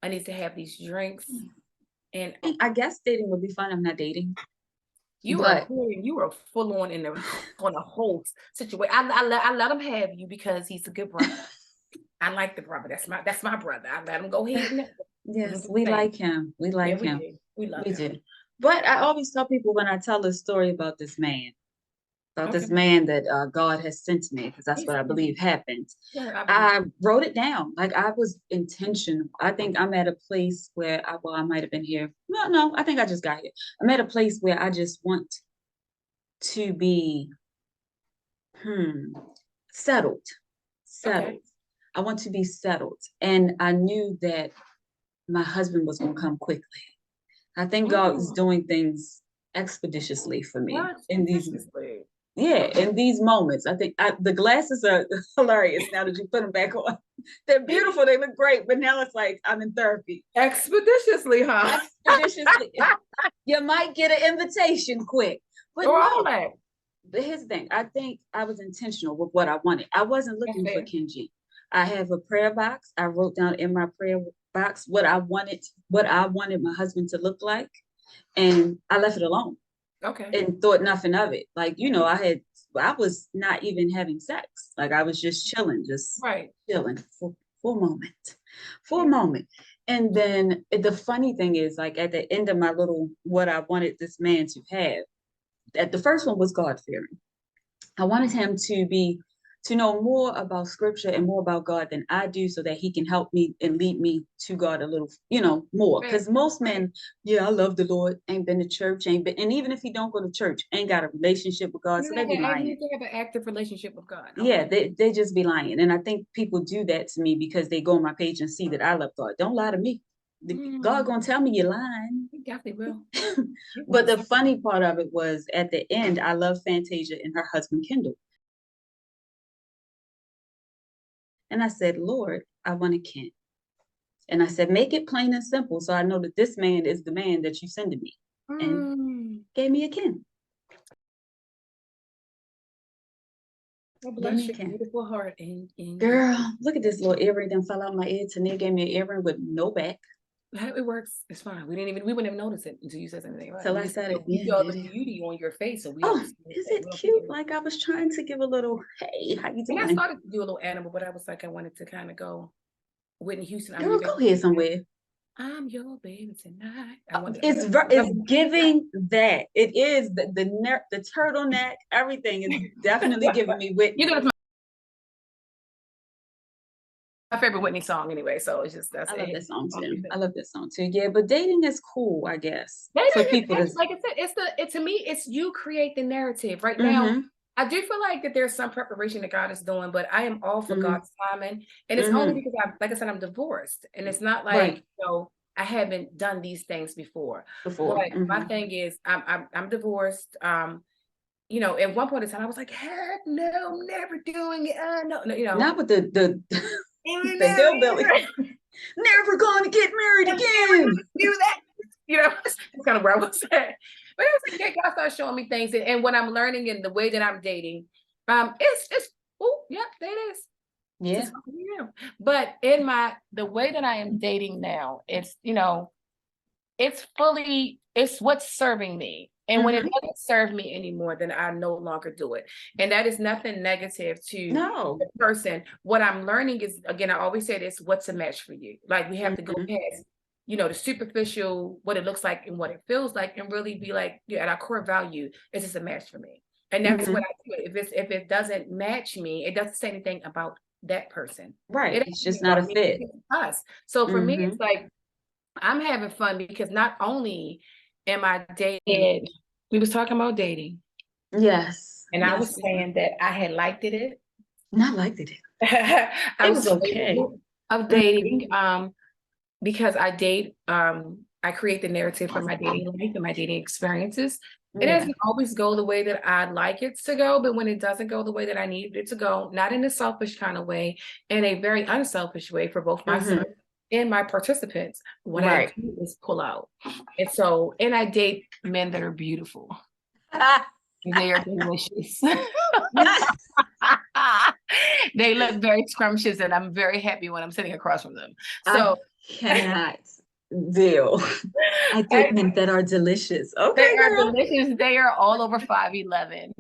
I need to have these drinks. And I guess dating would be fun. I'm not dating. You are full on on a whole situation. I let him have you because he's a good brother. I like the brother. That's my brother. I let him go ahead. Yes, we like him. We like him. We love him. Do. But I always tell people when I tell the story about this man, this man that God has sent me, because that's what I believe happened. Yeah, I wrote it down. Like I was intentional. I think I'm at a place where I might have been here. No, I think I just got here. I'm at a place where I just want to be settled. Okay. I want to be settled. And I knew that my husband was going to come quickly. I think God is doing things expeditiously for me in these moments. I think the glasses are hilarious now that you put them back on. They're beautiful. They look great. But now it's like I'm in therapy. Expeditiously, huh? Expeditiously. You might get an invitation quick. But here's the thing. I think I was intentional with what I wanted. I wasn't looking for Kenji. I have a prayer box. I wrote down in my prayer box what I wanted my husband to look like. And I left it alone. Okay. And thought nothing of it. Like, you know, I was not even having sex. Like I was just chilling, chilling for a moment. And then the funny thing is, like at the end of my what I wanted this man to have, at the first one was God-fearing. I wanted him to know more about scripture and more about God than I do, so that he can help me and lead me to God a little, more. Because most men, I love the Lord, ain't been to church, and even if he don't go to church, ain't got a relationship with God, so they be lying. You have an active relationship with God. Yeah, they just be lying. And I think people do that to me because they go on my page and see that I love God. Don't lie to me. God gonna tell me you're lying. He definitely will. But the funny part of it was at the end, I love Fantasia and her husband Kendall. And I said, Lord, I want a Ken. And I said, make it plain and simple so I know that this man is the man that you sending me. And gave me a Ken. Oh, bless your beautiful heart. Girl, look at this little earring that fell out my ear. Tania gave me an earring with no back. It works. It's fine. We wouldn't have noticed it until you said something. Right? So I said it. You saw the beauty on your face. So is it cute? Like I was trying to give a little, hey, how you doing? And I started to do a little animal, but I was like, I wanted to kind of go Whitney Houston. Girl, go here somewhere. I'm your baby tonight. It's giving that. It is the turtleneck. Everything is definitely giving me Whitney. favorite Whitney song anyway. So it's just I love that song Oh, too. I love that song too. Yeah, but dating is cool, I guess. Dating For is people to. like I said, to me, it's you create the narrative. Right now, Mm-hmm. I do feel like that there's some preparation that God is doing, but I am all for Mm-hmm. God's timing. And it's only because like I said, I'm divorced. And it's not like, Right. I haven't done these things before. Before. But my Mm-hmm. thing is I'm divorced. At one point in time, I was like, heck no, I'm never doing it. No, Not with the even the hillbilly. Never gonna get married again. do that. That's kind of where I was at. But it was like, God started showing me things, and what I'm learning in the way that I'm dating, it's oh yeah, there it is. Yeah. But in the way that I am dating now, it's it's what's serving me. And when it doesn't serve me anymore, then I no longer do it. And that is nothing negative to the person. What I'm learning is, again, I always say this, what's a match for you? Like we have to go past, the superficial, what it looks like and what it feels like, and really be like, at our core value, is this a match for me? And that's what I do. If it doesn't match me, it doesn't say anything about that person. Right. It's just not a fit. Us. So for me, it's like, I'm having fun because not only am I dating, we was talking about dating. Yes. And I was saying that I had liked it. Not liked it. I was okay. Of dating, because I date, I create the narrative for my dating life and my dating experiences. It doesn't always go the way that I'd like it to go, but when it doesn't go the way that I need it to go, not in a selfish kind of way, in a very unselfish way for both myself and my participants, what I do is pull out. And I date men that are beautiful. They are delicious. They look very scrumptious, and I'm very happy when I'm sitting across from them. So I cannot deal. I date men that are delicious. Okay, they are delicious. They are all over 5'11".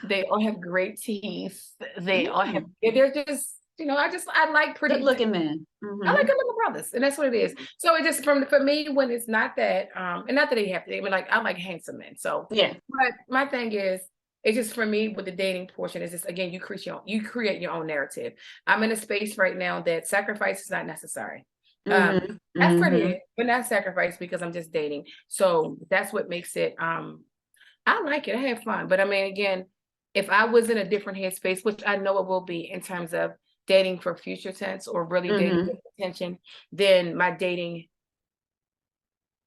They all have great teeth. They all have. They're just. I like pretty. Good looking men. I like good looking brothers, and that's what it is. So it just for me, when it's not that, and not that they have to. I mean, like I like handsome men. So yeah. But my thing is, it's just for me with the dating portion is just, again, you create your own narrative. I'm in a space right now that sacrifice is not necessary. Effort is, but not sacrifice, because I'm just dating. So that's what makes it. I like it. I have fun, but I mean, again, if I was in a different headspace, which I know it will be in terms of dating for future tense or really dating with intention, then my dating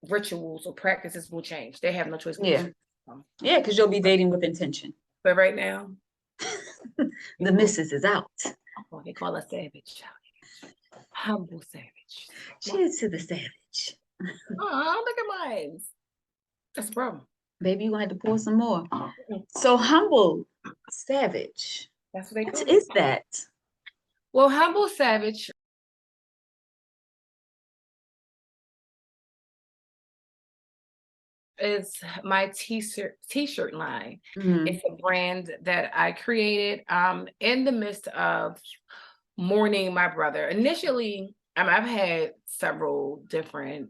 rituals or practices will change. They have no choice. Yeah, because you'll be dating with intention. But right now, the missus is out. Oh, they call us savage. Humble savage. Cheers to the savage. Oh, look at mine. That's a problem. Baby, you gonna have to pour some more. So humble savage. That's what they call it. What is that? Well, humble savage is my t-shirt line. It's a brand that I created in the midst of mourning my brother. Initially, I've had several different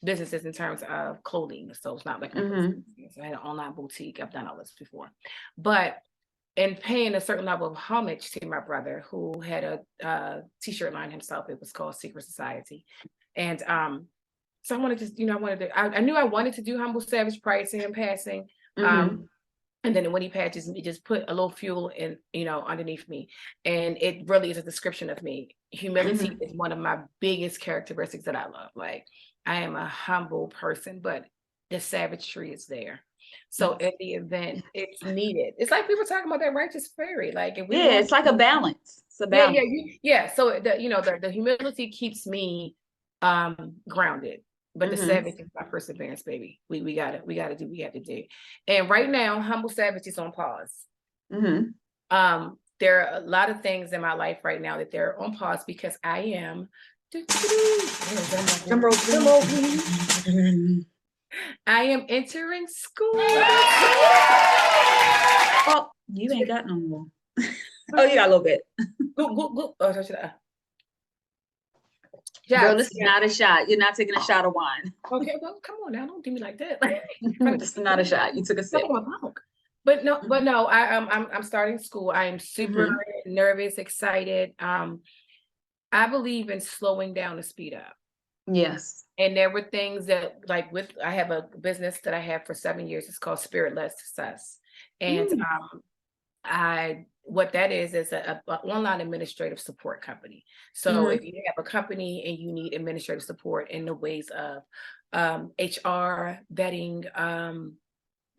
businesses in terms of clothing, so it's not like I had an online boutique. I've done all this before, but in paying a certain level of homage to my brother, who had a t-shirt line himself, it was called Secret Society, and so I wanted to, I knew I wanted to do humble savage pricing and passing, and then when he patches, he just put a little fuel in, underneath me, and it really is a description of me. Humility is one of my biggest characteristics that I love. Like, I am a humble person, but the savagery is there. So at the event, it's needed. It's like we were talking about that righteous fairy. Like, if it's like a balance. It's a balance. Yeah. So the humility keeps me grounded, but the savage is my perseverance, baby. We have to do. And right now, humble savage is on pause. There are a lot of things in my life right now that they're on pause because I am. Drum roll, please. I am entering school. Oh, you ain't got no more. Oh, you got a little bit. Go. Oh, should I? Girl, this is not a shot. You're not taking a shot of wine. Okay, well, come on now. Don't do me like that. This is not a shot. You took a sip. But no, I'm starting school. I am super nervous, excited. I believe in slowing down to speed up. Yes. And there were things that, like, I have a business that I have for 7 years. It's called Spirit-Led Success. And Mm. what that is a online administrative support company. So Mhm. if you have a company and you need administrative support in the ways of HR, vetting,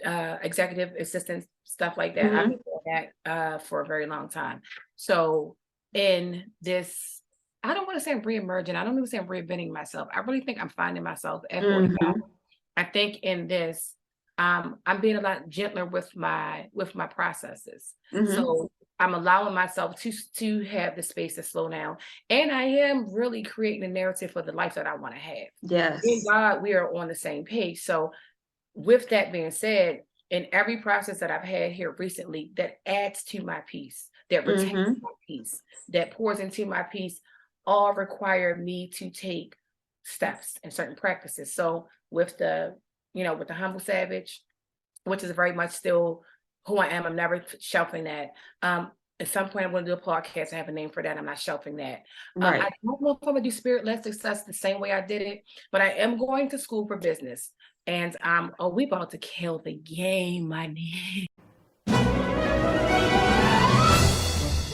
executive assistants, stuff like that, I've Mhm. been doing that for a very long time. So in this, I don't want to say I'm re-emerging. I don't even say I'm reinventing myself. I really think I'm finding myself at 45. Mhm. I think in this, I'm being a lot gentler with my processes. Mhm. So I'm allowing myself to have the space to slow down, and I am really creating a narrative for the life that I want to have. In Yes. God, we are on the same page. So with that being said, in every process that I've had here recently, that adds to my peace, that retains Mhm. my peace, that pours into my peace, all require me to take steps and certain practices. So with the, with the humble savage, which is very much still who I am, I'm never shelving that. At some point, I'm going to do a podcast. I have a name for that. I'm not shelving that. Right. I don't know if I'm going to do Spirit-Led Success the same way I did it, but I am going to school for business. And we about to kill the game, my nigga.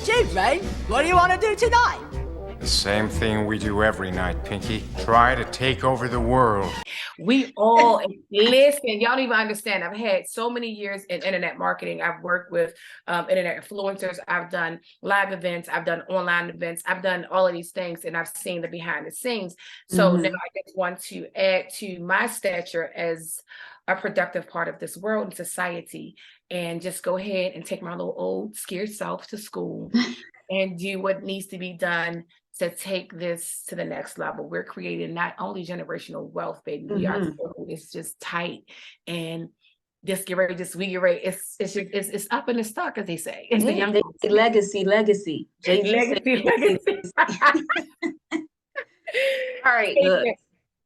Gee, Ray, what do you want to do tonight? The same thing we do every night, Pinky. Try to take over the world. We all listen. Y'all don't even understand. I've had so many years in internet marketing. I've worked with internet influencers. I've done live events. I've done online events. I've done all of these things, and I've seen the behind the scenes. So now I just want to add to my stature as a productive part of this world and society, and just go ahead and take my little old scared self to school and do what needs to be done to take this to the next level. We're creating not only generational wealth, baby. We are. It's just tight, and we get ready. It's up in the stock, as they say. It's the young legacy. legacy. All right, look.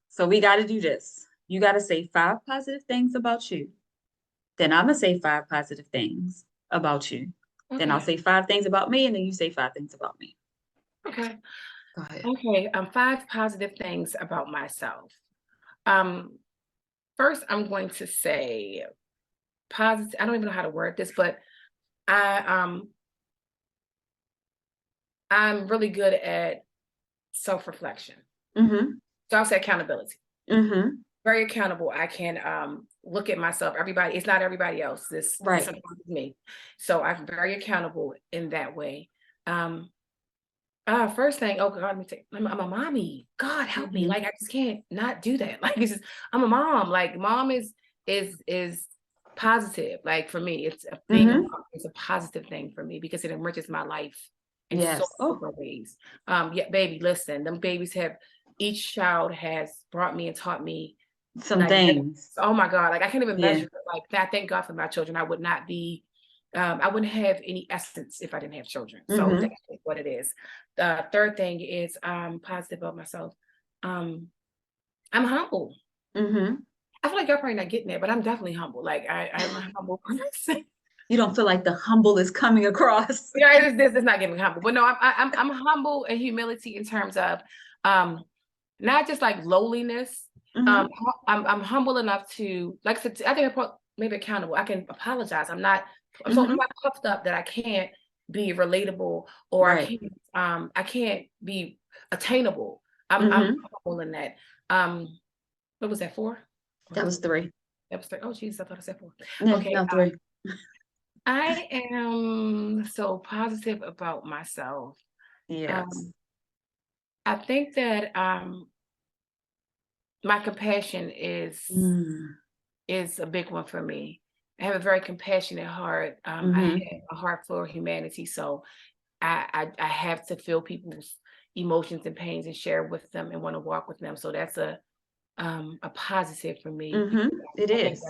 So we got to do this. You got to say 5 positive things about you. Then I'm gonna say 5 positive things about you. Okay. Then I'll say 5 things about me, and then you say 5 things about me. Okay. Go ahead. Okay. 5 positive things about myself. First, I'm going to say positive. I don't even know how to word this, but I'm really good at self-reflection. So I'll say accountability. Very accountable. I can look at myself. It's not everybody else. This is me. So I'm very accountable in that way. First thing, oh God, I'm a mommy. God help me. Like, I just can't not do that. Like, I'm a mom. Like, mom is positive. Like, for me, it's a being a mom is a positive thing for me because it enriches my life in so many different ways. Yeah, baby, listen, them babies each child has brought me and taught me some things. Oh my God, like I can't even measure it. Like that. Thank God for my children. I would not be I wouldn't have any essence if I didn't have children. So that's what it is. The third thing is positive about myself. I'm humble. I feel like y'all probably not getting it, but I'm definitely humble. Like I'm a humble person. You don't feel like the humble is coming across. Yeah, this is not getting humble, but no, I'm humble and humility in terms of not just like lowliness. I'm humble enough to, like, I think maybe accountable. I can apologize. I'm not puffed up that I can't be relatable or I can't be attainable. I'm humble in that. What was that, 4? That was 3. That was 3. Oh, Jesus, I thought I said 4. No, okay, no, 3. I am so positive about myself. Yes. I think that my compassion is a big one for me. I have a very compassionate heart. I have a heart for humanity, so I have to feel people's emotions and pains and share with them and want to walk with them. So that's a positive for me. It is.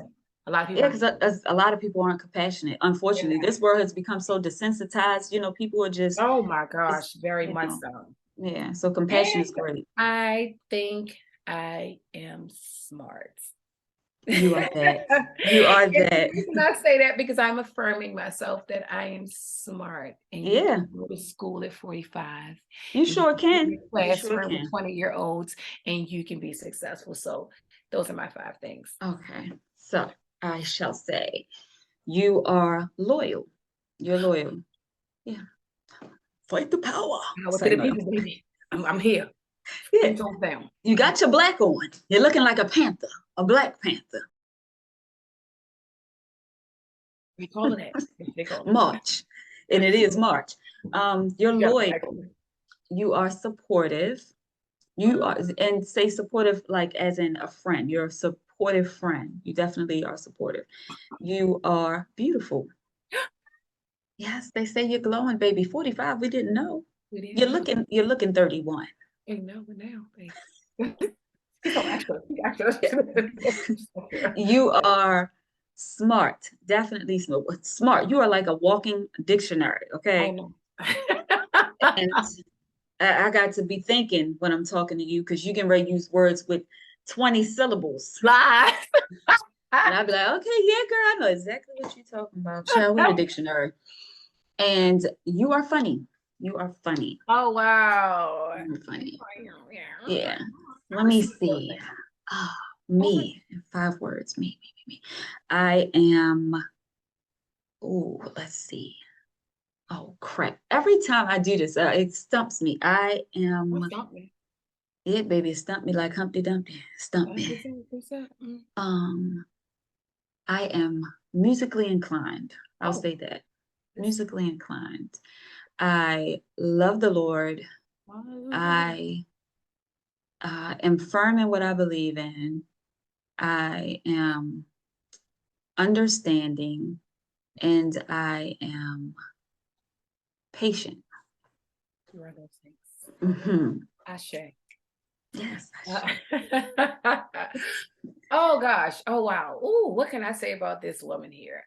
A lot of people. Because a lot of people aren't compassionate. Unfortunately, this world has become so desensitized. People are just. Oh my gosh, very much so. Yeah. So compassion is great. I think I am smart. You are that. You are And that. the reason I say that because I'm affirming myself that I am smart and you Yeah, can go to school at 45 you and you sure can be in can. a You sure classroom with can. 20-year-olds and you can be successful. So those are my 5 things. Okay. So I shall say you are loyal. You're loyal. Yeah. Fight the power. Power to Say the no. people, baby. I'm here. Yeah. Boots on down. You got your black on. You're looking like a panther, a black panther. We call it that. They call it. March. And it is March. You're You got a loyal. black one. You are supportive. You are, and say supportive like as in a friend. You're a supportive friend. You definitely are supportive. You are beautiful. Yes, they say you're glowing, baby. 45, we didn't know. We didn't You're know. looking 31. And no, but now, baby. He's so extra. He's extra. You are smart, definitely smart. Smart. You are like a walking dictionary, I okay? know. And I got to be thinking when I'm talking to you because you can ready use words with 20 syllables. Lies. And I'd be like, okay, yeah, girl, I know exactly what you're talking about. Child, we the dictionary. And you are funny. You are funny. Oh wow. You're funny. Yeah. Yeah. Let me see. Ah, me. In 5 words. Me. I am. Oh, let's see. Oh crap. Every time I do this, it stumps me. I am. Stop me. Yeah, baby, it stumped me like Humpty Dumpty. Stump me. What's that? Um, I am musically inclined. I'll Oh, say that. Musically inclined. I love the Lord. I am firm in what I believe in. I am understanding and I am patient. you are those things. Hmm. Ashe. Yes. Oh gosh. Oh wow. Ooh, what can I say about this woman here?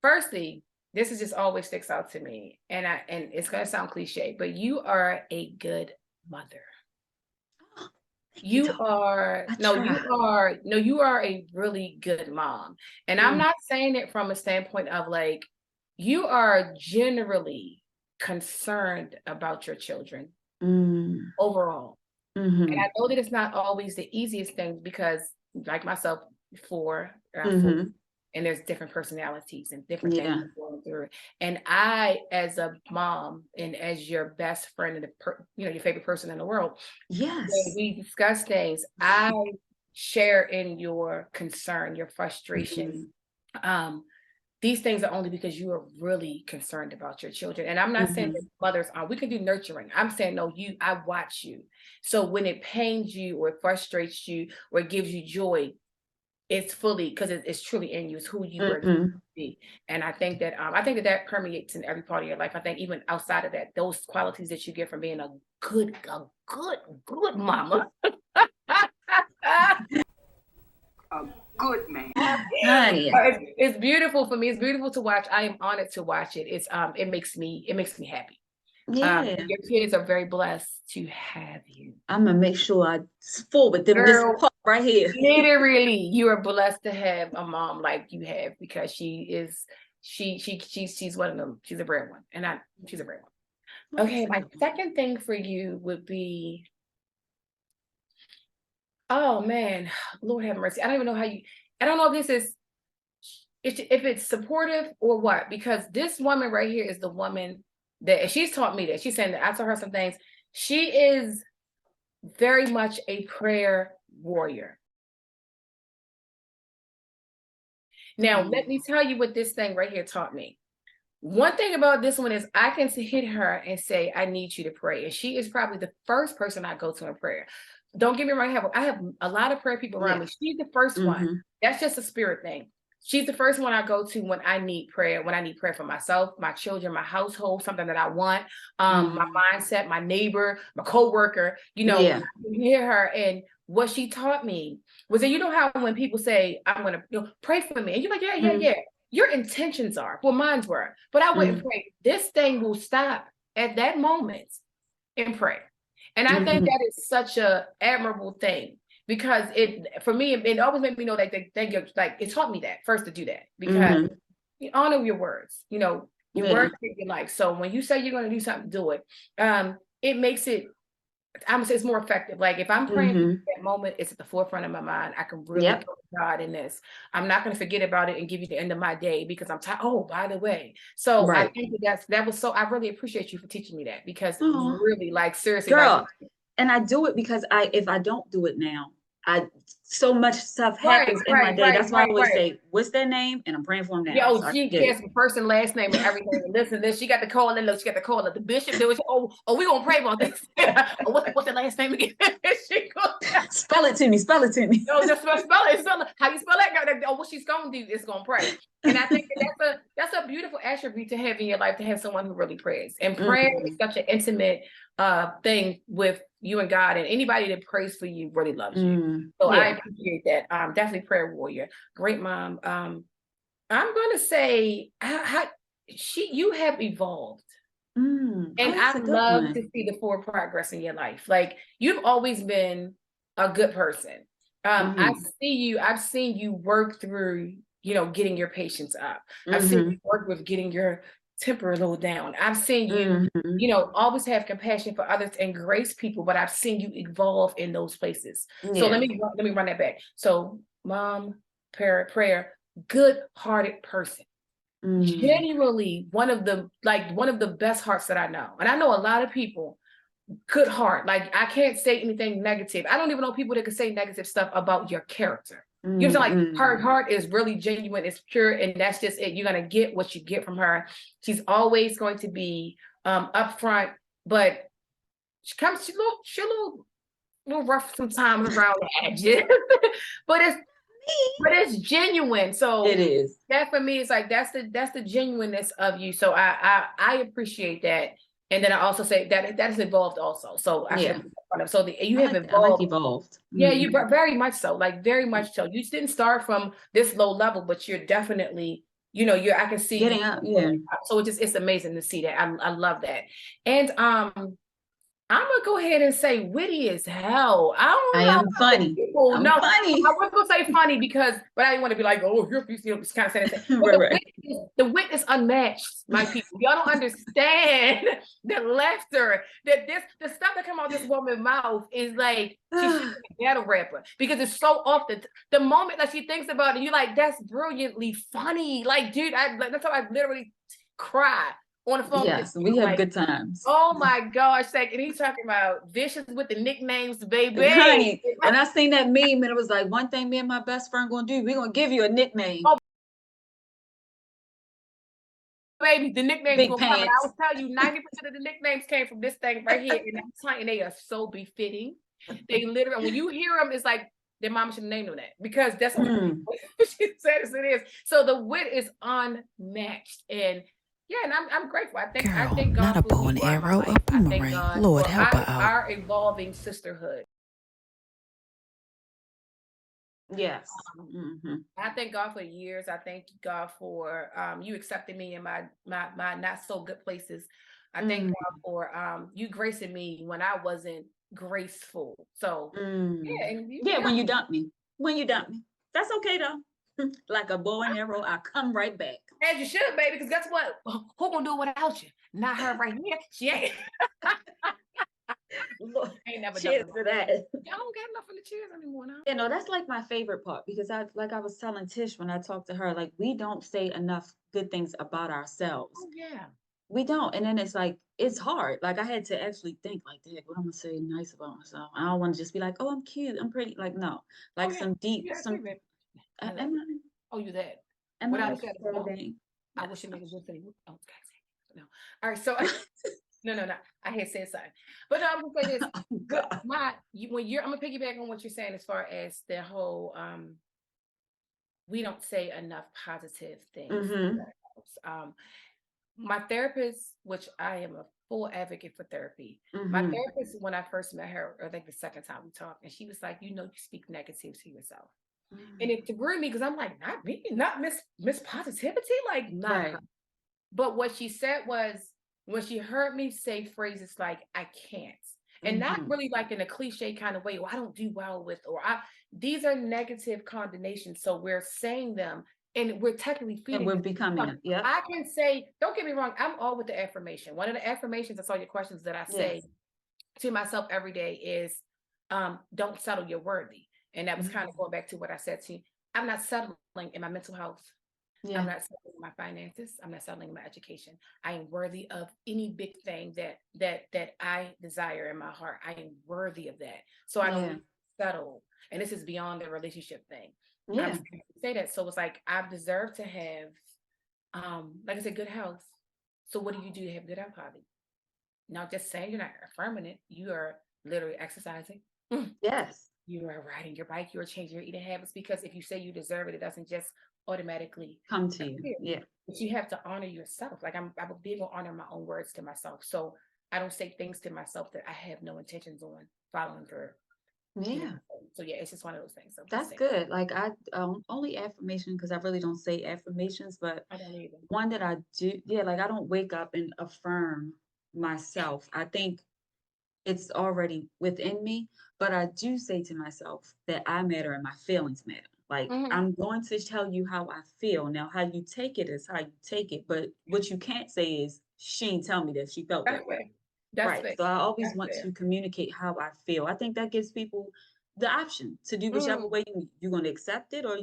Firstly, this is just always sticks out to me, and it's gonna sound cliche, but you are a good mother. You are I no, try. you are a really good mom. And I'm Mm, not saying it from a standpoint of like you are generally concerned about your children mm, overall. And I mhm, know that it's not always the easiest thing because, like myself, four, mhm. and there's different personalities and different things Yeah. we're going through. And I, as a mom and as your best friend and your favorite person in the world, when Yes. we discuss things, I share in your concern, your frustration. Mhm, Um, these things are only because you are really concerned about your children. And I'm not saying that mhm, mothers are, we can do nurturing. I'm saying, no, I watch you. So when it pains you or it frustrates you or it gives you joy, it's fully because it's truly in you. It's who you were to mhm. be. And I think that permeates in every part of your life. I think even outside of that, those qualities that you get from being a good mama. Honey. It's beautiful for me. It's beautiful to watch. I am honored to watch it. It makes me happy. Yeah. Your kids are very blessed to have you. I'm gonna make sure I forward them this Girl, part right here. literally, you are blessed to have a mom like you have because she's one of them. She's a brave one. She's a brave one. Okay, my second thing for you would be, oh man, Lord have mercy. I don't know if this is if it's supportive or what, because this woman right here is the woman that she's taught me that. She's saying that I taught her some things. She is very much a prayer warrior. Now, let me tell you what this thing right here taught me. One thing about this one is I can hit her and say, I need you to pray. And she is probably the first person I go to in prayer. Don't get me wrong, I have a lot of prayer people around Yeah. me. She's the first one. Mhm, That's just a spirit thing. She's the first one I go to when I need prayer for myself, my children, my household, something that I want, my mhm. mindset, my neighbor, my coworker, Yeah. I can hear her. And what she taught me was that, you know how when people say, I'm going to pray for me, and you're like, yeah, yeah, Mhm, yeah. Your intentions are, well, mine were, but I wouldn't mhm, pray. This thing will stop at that moment and pray. And I think mhm. that is such a admirable thing because for me, it always made me know that like it taught me that first to do that because Mm-hmm. you honor your words, your Yeah. words save your life. So when you say you're going to do something, do it. It makes it, I'm gonna say it's more effective. Like if I'm praying for that moment, it's at the forefront of my mind. I can really go to God in this. I'm not gonna forget about it and give you the end of my day because I'm tired. Oh, by the way. So I Right. think that was so, I really appreciate you for teaching me that because Oh, really, like seriously, girl. like And I do it because if I don't do it now, so much stuff happens in my day. That's why I always say, what's their name? And I'm praying for them now. yo, So I she forget cares for first and last name and everything. And listen, this she got the call and look, she got the call of the bishop. There was we gonna pray about this. What's the last name again? She goes, Spell it to me. Spell it to me. no, just spell it. Spell it. How you spell that? Oh, what she's gonna do is gonna pray. And I think that's a beautiful attribute to have in your life, to have someone who really prays. And prayer is such an intimate thing with you and God, and anybody that prays for you really loves you. So I appreciate that. Definitely prayer warrior. Great mom. I'm gonna say you have evolved. And I love to see the forward progress in your life. Like you've always been a good person. I've seen you work through, getting your patience up. I've seen you work with getting your temper a little down. I've seen you, always have compassion for others and grace people, but I've seen you evolve in those places. So let me run that back. So mom, prayer, good-hearted person. Genuinely one of the best hearts that I know. And I know a lot of people, good heart. Like I can't say anything negative. I don't even know people that can say negative stuff about your character. You know, like her heart is really genuine, it's pure, and that's just it. You're gonna get what you get from her. She's always going to be upfront, but she's a little rough sometimes around the edges. but it's genuine. So it is. That for me is like that's the genuineness of you. So I appreciate that. And then I also say that has evolved also. So I should so you have evolved. I like evolved. Yeah, you very much so. Like very much so. You didn't start from this low level, but you're definitely, I can see getting up. Yeah. So it's amazing to see that. I love that. And I'm gonna go ahead and say witty as hell. I am funny. Funny. I was gonna say funny but I didn't want to be like, oh, you're just kind of saying that. The wit is unmatched, my people. Y'all don't understand the laughter the stuff that come out this woman's mouth is like she should be a battle rapper because it's so often the moment that she thinks about it, you're like, that's brilliantly funny. Like, dude, that's how I literally cry on the phone. Yes, we have good times. Oh my gosh, and he's talking about vicious with the nicknames, baby. Honey, and I seen that meme and it was like, one thing me and my best friend gonna do, we're gonna give you a nickname. Oh, baby, the nicknames Big will come. And I was telling you, 90% of the nicknames came from this thing right here. And they are so befitting. They literally, when you hear them, it's like their mama should name them that because that's what she said as it is. So the wit is unmatched. And yeah, and I'm grateful. I thank God not a bow and arrow, a boomerang. Lord, help her out. Our evolving sisterhood. Yes. I thank God for years. I thank God for you accepting me in my not so good places. I thank God for you gracing me when I wasn't graceful. So yeah, and when you dump me. That's okay though. Like a bow and arrow, I come right back. As you should, baby, because guess what? Who gonna do it without you? Not her right here. She ain't. Look, ain't never cheers to that. Y'all don't got enough of the cheers anymore now. That's like my favorite part because I was telling Tish when I talked to her, like we don't say enough good things about ourselves. Oh yeah. We don't. And then it's like, it's hard. Like I had to actually think like, Dad, what I'm gonna say nice about myself. I don't want to just be like, oh, I'm cute, I'm pretty. Like, no. Like some deep, Oh, you that. Without I wish a nigga would say, oh, God, no. All right, so no. I had said something, but I'm gonna say this. I'm gonna piggyback on what you're saying as far as the whole we don't say enough positive things. My therapist, which I am a full advocate for therapy. My therapist, when I first met her, I think the second time we talked, and she was like, you speak negative to yourself. And it threw me because I'm like, not me, not Miss Positivity, like not her. But what she said was when she heard me say phrases like, I can't. and not really like in a cliche kind of way, well, I don't do well with, these are negative condemnations. So we're saying them and we're technically feeding. And we're becoming it. Yeah. I can say, don't get me wrong, I'm all with the affirmation. One of the affirmations, that's all your questions that I say to myself every day is, don't settle, you're worthy. And that was kind of going back to what I said to you. I'm not settling in my mental health. Yeah. I'm not settling in my finances. I'm not settling in my education. I am worthy of any big thing that I desire in my heart. I am worthy of that. So I don't settle. And this is beyond the relationship thing. Yeah. I'm say that. So it's like, I deserve to have, like I said, good health. So what do you do to have good health, Holly? Not just saying, you're not affirming it. You are literally exercising. Yes. You are riding your bike. You are changing your eating habits, because if you say you deserve it, it doesn't just automatically come to you. Yeah. But you have to honor yourself. Like I'm a big on honor my own words to myself. So I don't say things to myself that I have no intentions on following through. Yeah. So yeah, it's just one of those things. So that's good. Like I only affirmation, because I really don't say affirmations, but I don't either. One that I do, like I don't wake up and affirm myself. I think it's already within me, but I do say to myself that I matter and my feelings matter. Like I'm going to tell you how I feel. Now, how you take it is how you take it. But what you can't say is, she didn't tell me that she felt that way. Right. So I always want to communicate how I feel. I think that gives people the option to do whichever way you're going to accept it, or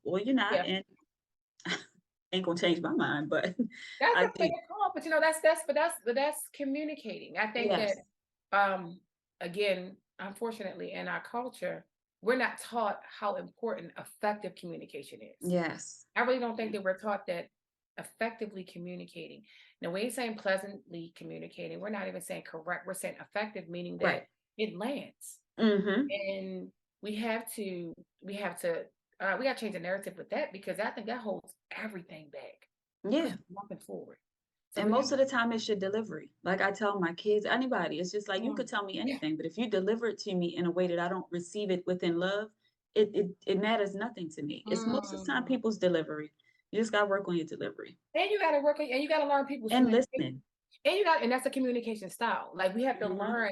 or you're not. Yeah. And ain't gonna change my mind, but that's a fair call. But that's communicating. I think that again, unfortunately, in our culture, we're not taught how important effective communication is. Yes. I really don't think that we're taught that effectively communicating. Now, we ain't saying pleasantly communicating. We're not even saying correct. We're saying effective, meaning that it lands. And we have to change the narrative with that, because I think that holds everything back. Yeah. Moving forward. So and most of the time it's your delivery. Like I tell my kids, anybody, it's just like, you could tell me anything, but if you deliver it to me in a way that I don't receive it within love, it matters nothing to me. It's most of the time people's delivery. You just gotta work on your delivery. And you gotta work on, and you gotta learn people's and listening. And that's a communication style. Like we have to learn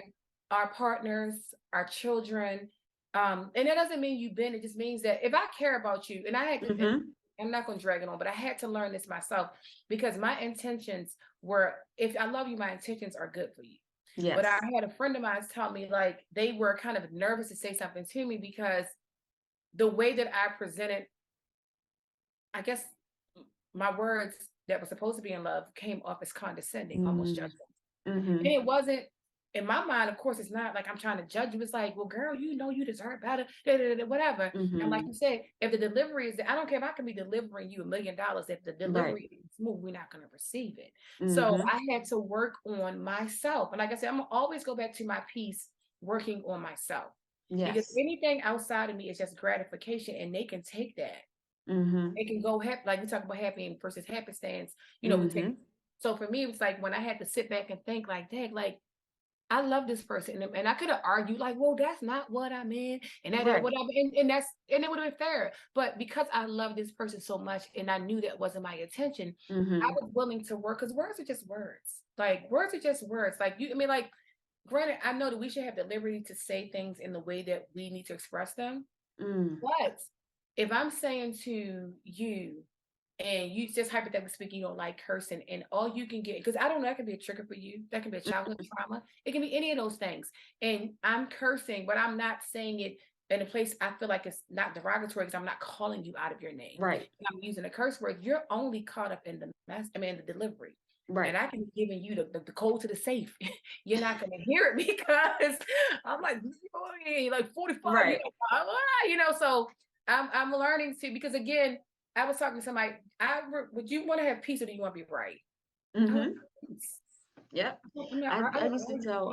our partners, our children. And that doesn't mean you've been, it just means that if I care about you, and I had to, I'm not going to drag it on, but I had to learn this myself, because my intentions were, if I love you, my intentions are good for you. Yes. But I had a friend of mine tell me, like, they were kind of nervous to say something to me, because the way that I presented, I guess, my words that were supposed to be in love came off as condescending, almost judgmental. And it wasn't, in my mind, of course, it's not like I'm trying to judge you. It's like, well, girl, you deserve better, whatever. And like you said, if the delivery is, I don't care if I can be delivering you $1 million. If the delivery is smooth, we're not going to receive it. So I had to work on myself. And like I said, I'm going to always go back to my piece, working on myself. Yes. Because anything outside of me is just gratification, and they can take that. It can go like we talk about happy versus happenstance. We take. So for me, it was like when I had to sit back and think, like, dang, like, I love this person, and I could have argued like, well, that's not what I meant, and that whatever, and it would have been fair. But because I love this person so much, and I knew that wasn't my intention, I was willing to work, because words are just words. Like words are just words. Like like, granted, I know that we should have the liberty to say things in the way that we need to express them. But if I'm saying to you, and you just hypothetically speaking, you don't like cursing, and all you can get, because I don't know, that can be a trigger for you. That can be a childhood trauma. It can be any of those things. And I'm cursing, but I'm not saying it in a place I feel like it's not derogatory, because I'm not calling you out of your name. Right. I'm using a curse word. You're only caught up in the the delivery. Right. And I can be giving you the code to the safe. You're not going to hear it, because I'm like 45. Right. So I'm learning to, because again, I was talking to somebody, would you want to have peace, or do you want to be right? Yeah. I used to tell,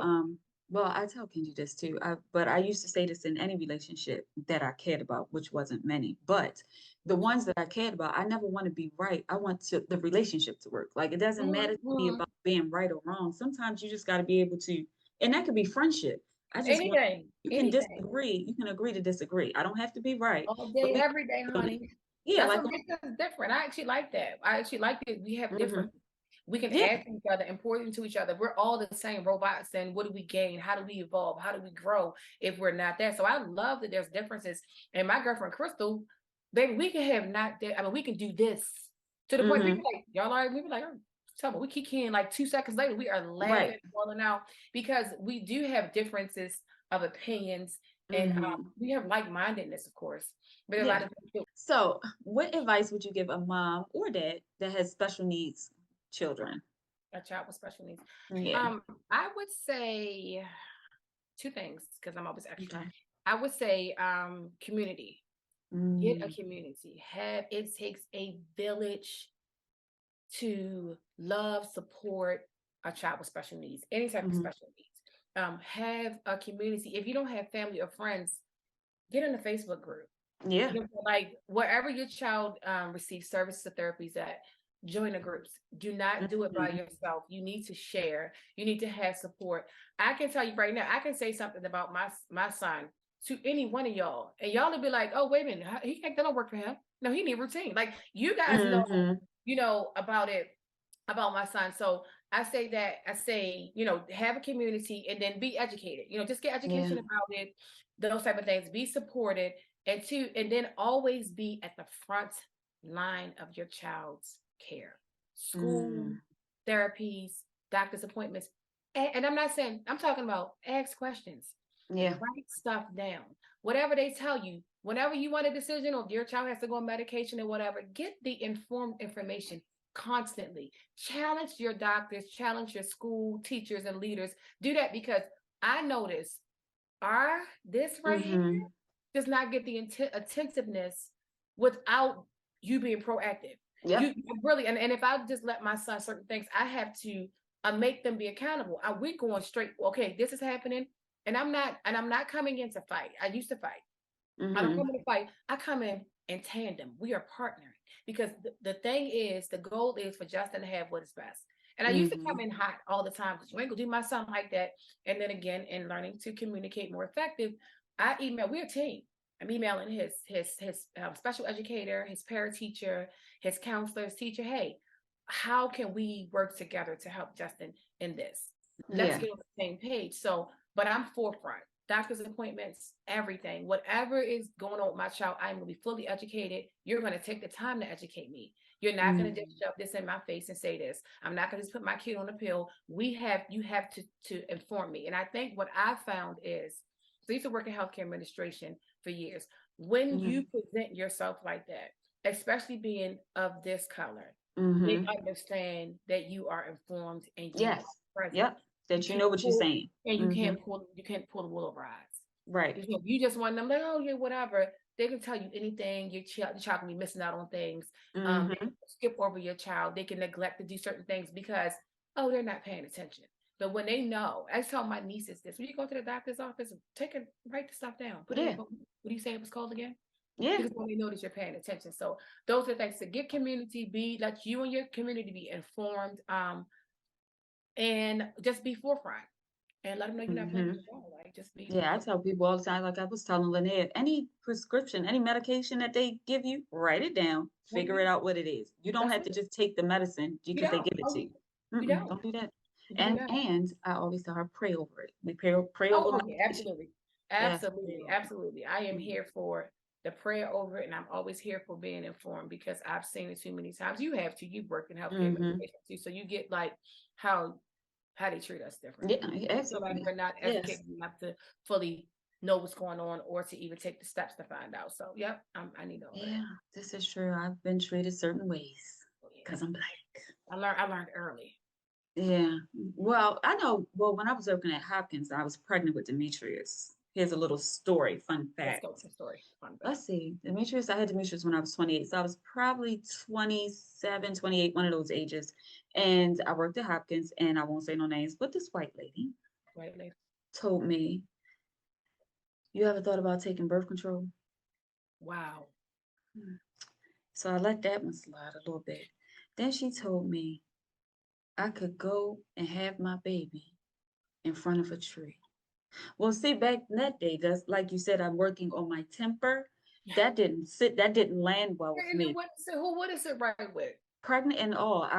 I tell Kenji this too, but I used to say this in any relationship that I cared about, which wasn't many, but the ones that I cared about, I never want to be right. I want the relationship to work. Like, it doesn't matter to me about being right or wrong. Sometimes you just got to be able to, and that could be friendship. You can disagree. You can agree to disagree. I don't have to be right. All day, every day, honey. Yeah, that's what makes us different. I actually like that. I actually like that we have different. We can Yeah. add to each other, important to each other. We're all the same robots. And what do we gain? How do we evolve? How do we grow if we're not that? So I love that there's differences. And my girlfriend Crystal, baby, we can have not that. I mean, we can do this to the point people like, y'all are, we be like, oh, tell me, we keep keying like 2 seconds later, we are laughing, falling out because we do have differences of opinions and we have like-mindedness, of course. But a lot of people. So what advice would you give a mom or dad that has special needs children? A child with special needs. Yeah. I would say 2 things because I'm always extra. Okay. I would say community. Get a community. It takes a village to love, support a child with special needs, any type of special needs. Have a community. If you don't have family or friends, get in a Facebook group. Yeah. Like wherever your child receives services or therapies at, join the groups. Do not do it by yourself. You need to share. You need to have support. I can tell you right now, I can say something about my son to any one of y'all, and y'all will be like, "Oh, wait a minute, that don't work for him. No, he need routine." Like you guys know about it, about my son. So I say, have a community and then be educated. Just get education about it, those type of things. Be supported, and then always be at the front line of your child's care. School, therapies, doctor's appointments. And I'm talking about ask questions. Yeah. Write stuff down. Whatever they tell you, whenever you want a decision or if your child has to go on medication or whatever, get the informed information constantly. Challenge your doctors, challenge your school teachers and leaders. Do that because I notice this right here does not get the attentiveness without you being proactive. Yeah. You really, and if I just let my son certain things, I have to make them be accountable. We going straight, okay, this is happening. And I'm not coming in to fight. I used to fight. I don't come in to fight. I come in tandem. We are partnering because the thing is, the goal is for Justin to have what is best. And I used to come in hot all the time because you ain't gonna do my son like that. And then again, in learning to communicate more effective, we're a team. I'm emailing his special educator, his para teacher, his counselors, teacher. Hey, how can we work together to help Justin in this? Let's get on the same page. So, but I'm forefront. Doctor's appointments, everything, whatever is going on with my child, I'm going to be fully educated. You're going to take the time to educate me. You're not going to just shove this in my face and say this. I'm not going to just put my kid on a pill. You have to inform me. And I think what I found is, so I used to work in healthcare administration for years. When you present yourself like that, especially being of this color, they understand that you are informed and you are present. Yep. That you know what you're saying. And you can't pull the wool over eyes. Right. You just want them like, oh yeah, whatever. They can tell you anything. Your child can be missing out on things. They can skip over your child. They can neglect to do certain things because, they're not paying attention. But when they know, I tell my nieces this, when you go to the doctor's office, write the stuff down. What do you say it was called again? Yeah. Because when they notice you're paying attention. So those are things to get community, let you and your community be informed. And just be forefront and let them know you're not playing with the ball. Like just be. Yeah, I tell people all the time, like I was telling Lynette, any prescription, any medication that they give you, write it down, figure it out what it is. You don't have to just take the medicine because they give it to you. Don't do that. And I always tell her, pray over it. We pray over it. Absolutely. I am here for the prayer over it, and I'm always here for being informed because I've seen it too many times. You have to. You've worked in healthcare too, so you get like how they treat us different. Yeah, absolutely. So like we're not educated enough to fully know what's going on or to even take the steps to find out. So, yep, I need to know. Yeah, this is true. I've been treated certain ways because I'm Black. I learned early. Yeah. Well, I know. Well, when I was working at Hopkins, I was pregnant with Demetrius. Here's a little story, fun fact. Let's go to the story. Fun fact. Let's see. I had Demetrius when I was 28. So I was probably 27, 28, one of those ages. And I worked at Hopkins, and I won't say no names, but this white lady told me, you ever thought about taking birth control? Wow. So I let that one slide a little bit. Then she told me I could go and have my baby in front of a tree. Well, see, back in that day, that's like you said, I'm working on my temper. That didn't land well with me. What is it right with? Pregnant and all,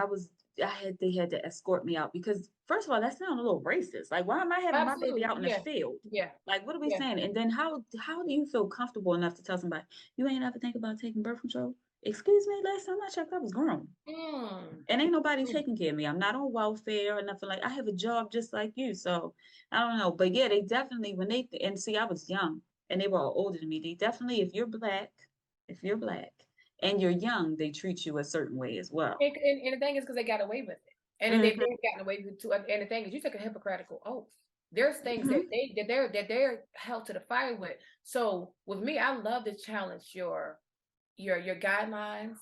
they had to escort me out because first of all, that sounds a little racist. Like, why am I having my baby Absolutely. out in the Yeah. field? Yeah. Like, what are we Yeah. saying? And then how do you feel comfortable enough to tell somebody you ain't ever think about taking birth control? Excuse me, last time I checked, I was grown. And ain't nobody taking care of me. I'm not on welfare or nothing like I have a job just like you. So I don't know. But yeah, they definitely when they and see I was young and they were all older than me. They definitely if you're black and you're young, they treat you a certain way as well. And the thing is because they got away with it. And then they've gotten away with it too. And the thing is you took a hypocritical oath. There's things that they're held to the fire with. So with me, I love to challenge your guidelines.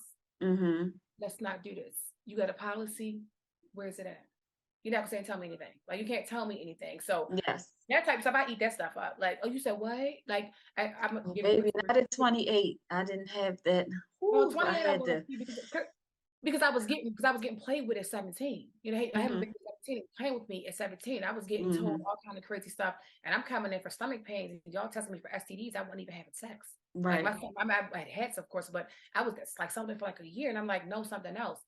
Let's not do this. You got a policy. Where's it at? You're not saying tell me anything. Like you can't tell me anything. So Yes. that type of stuff, I eat that stuff up. Like, oh, you said what? Like I'm Baby, not at 28. I didn't have that. well, Ooh, I 28 I had was to. because I was getting played with at 17. You know, I haven't Mhm, been 17 playing with me at 17. I was getting told mhm. all kind of crazy stuff, and I'm coming in for stomach pains. And y'all testing me for STDs. I wasn't even having sex. Like Right. I had heads, of course, but I was like something for like a year, and I'm like, no, something else.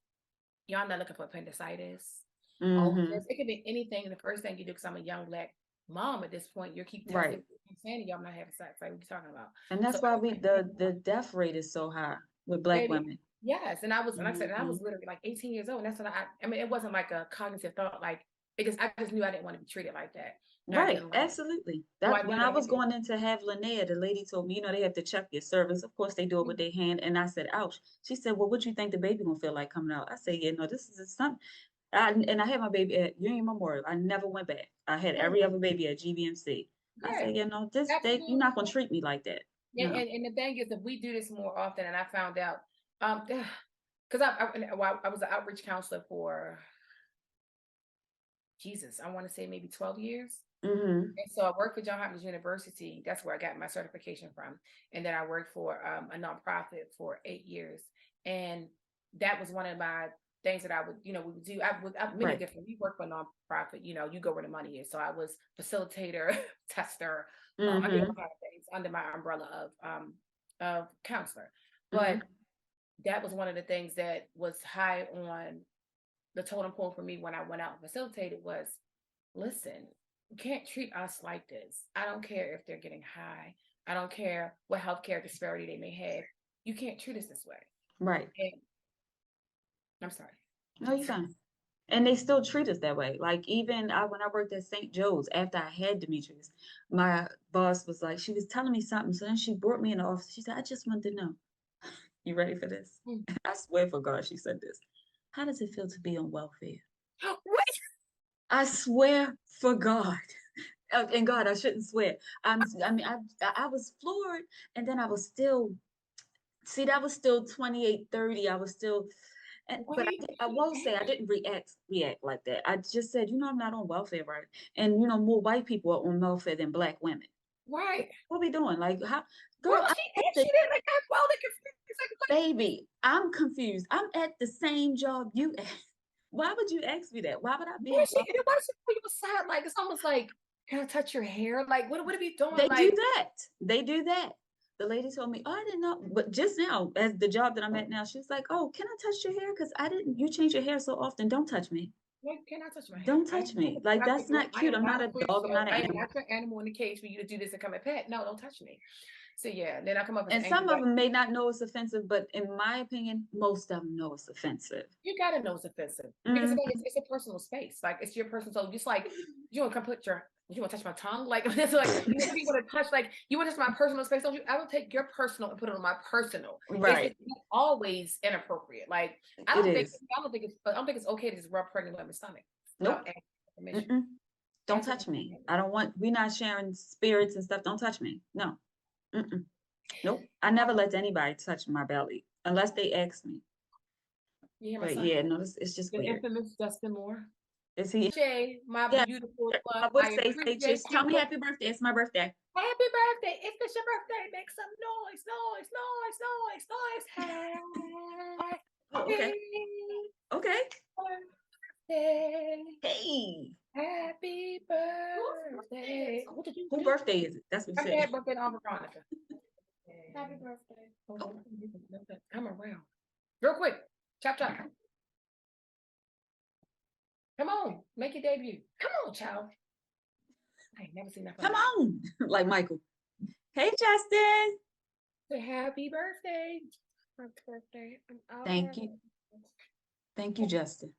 Y'all not looking for appendicitis. All of this. Mhm. It could be anything. And the first thing you do, because I'm a young black mom at this point, you keep testing, Right. saying y'all not having sex. Like what you talking about? And So that's why the death rate is so high with black baby, women. yes. And I was, like I said, and I Mhm. was literally like 18 years old. And that's when I mean, it wasn't like a cognitive thought, like, because I just knew I didn't want to be treated like that. And I Right, didn't like, absolutely. so That I when knew I like, was going in to have Linnea, the lady told me, they have to check your cervix. Of course, they do it with their hand. And I said, ouch. She said, well, what you think the baby gonna feel like coming out? I said, yeah, no, this is something. And I had my baby at Union Memorial. I never went back. I had every other baby at GBMC. I yeah, said, you're absolutely. not gonna treat me like that. No. And the thing is, if we do this more often, and I found out, because I was an outreach counselor for Jesus, I want to say maybe 12 years. Mm-hmm. And so I worked for Johns Hopkins University. That's where I got my certification from. And then I worked for a nonprofit for 8 years. And that was one of my things that I would, we would do. Many Right. different, we work for a nonprofit, you go where the money is. So I was facilitator, tester, I did Mm-hmm. all kinds of things under my umbrella of counselor. Mm-hmm. But that was one of the things that was high on the totem pole for me when I went out and facilitated was, listen, you can't treat us like this. I don't care if they're getting high. I don't care what healthcare disparity they may have. You can't treat us this way. Right. And I'm sorry. No, you're fine. And they still treat us that way. Like even when I worked at St. Joe's after I had Demetrius, my boss was like, she was telling me something. So then she brought me in the office. She said, I just wanted to know. You ready for this? Mm. I swear for God, she said this. How does it feel to be on welfare? What? I swear for God. And God, I shouldn't swear. I was floored, and then I was still. See, that was still 28, 30. I was still, but Wait. I won't say I didn't react like that. I just said, I'm not on welfare, right? And more white people are on welfare than black women. Right. What we doing? Like, how, Why girl? was she asked you that? Like, I'm well confused. Baby, I'm confused. I'm at the same job you at. Why would you ask me that? Why would I be on welfare? Why is she put you aside? Like, it's almost like, can I touch your hair? Like, what are we doing? They do Like, that. They do that. The lady told me, oh, I didn't know. But just now, as the job that I'm at now, she's like, oh, can I touch your hair? Because you change your hair so often. Don't touch me. can I touch my hair? Don't touch me. Like, that's not I cute. am I'm not not a a quiz dog. I'm show. not an I am animal. not your animal in the cage for you to do this and come and pet. No, don't touch me. So yeah, then I come up as And an angry some of black. them may not know it's offensive, but in my opinion, most of them know it's offensive. You gotta know it's offensive because Mhm. it's a personal space. Like it's your personal. So just like you want to come put you want to touch my tongue? Like it's like you want to touch you want to touch my personal space. I don't take your personal and put it on my personal. Right. It's always inappropriate. Like It is. I don't think it's okay to just rub pregnant women's stomach Nope. without asking permission. Mm-mm. Don't That's touch what me. I don't want, we're not sharing spirits and stuff. Don't touch me. No. Mm-mm. Nope. I never let anybody touch my belly unless they ask me. you hear my But son? yeah, no, it's just The weird. infamous Dustin Moore. Is he? Jay, my Yeah. beautiful I one. would I say, appreciate just tell you. me happy birthday. It's my birthday. Happy birthday. If it's your birthday, make some noise, noise, noise, noise, noise. Oh, okay. Okay. Birthday. Hey. Happy birthday. What did you Whose do? birthday is it? That's what you Happy said. birthday to Uncle Veronica. Happy birthday. Oh. Come around. Real quick. Chop, chop. Come on, make your debut. Come on, child. I ain't never seen that. Come on, like Michael. Hey, Justin. Say happy birthday. Happy birthday. Thank you. Thank you, Justin.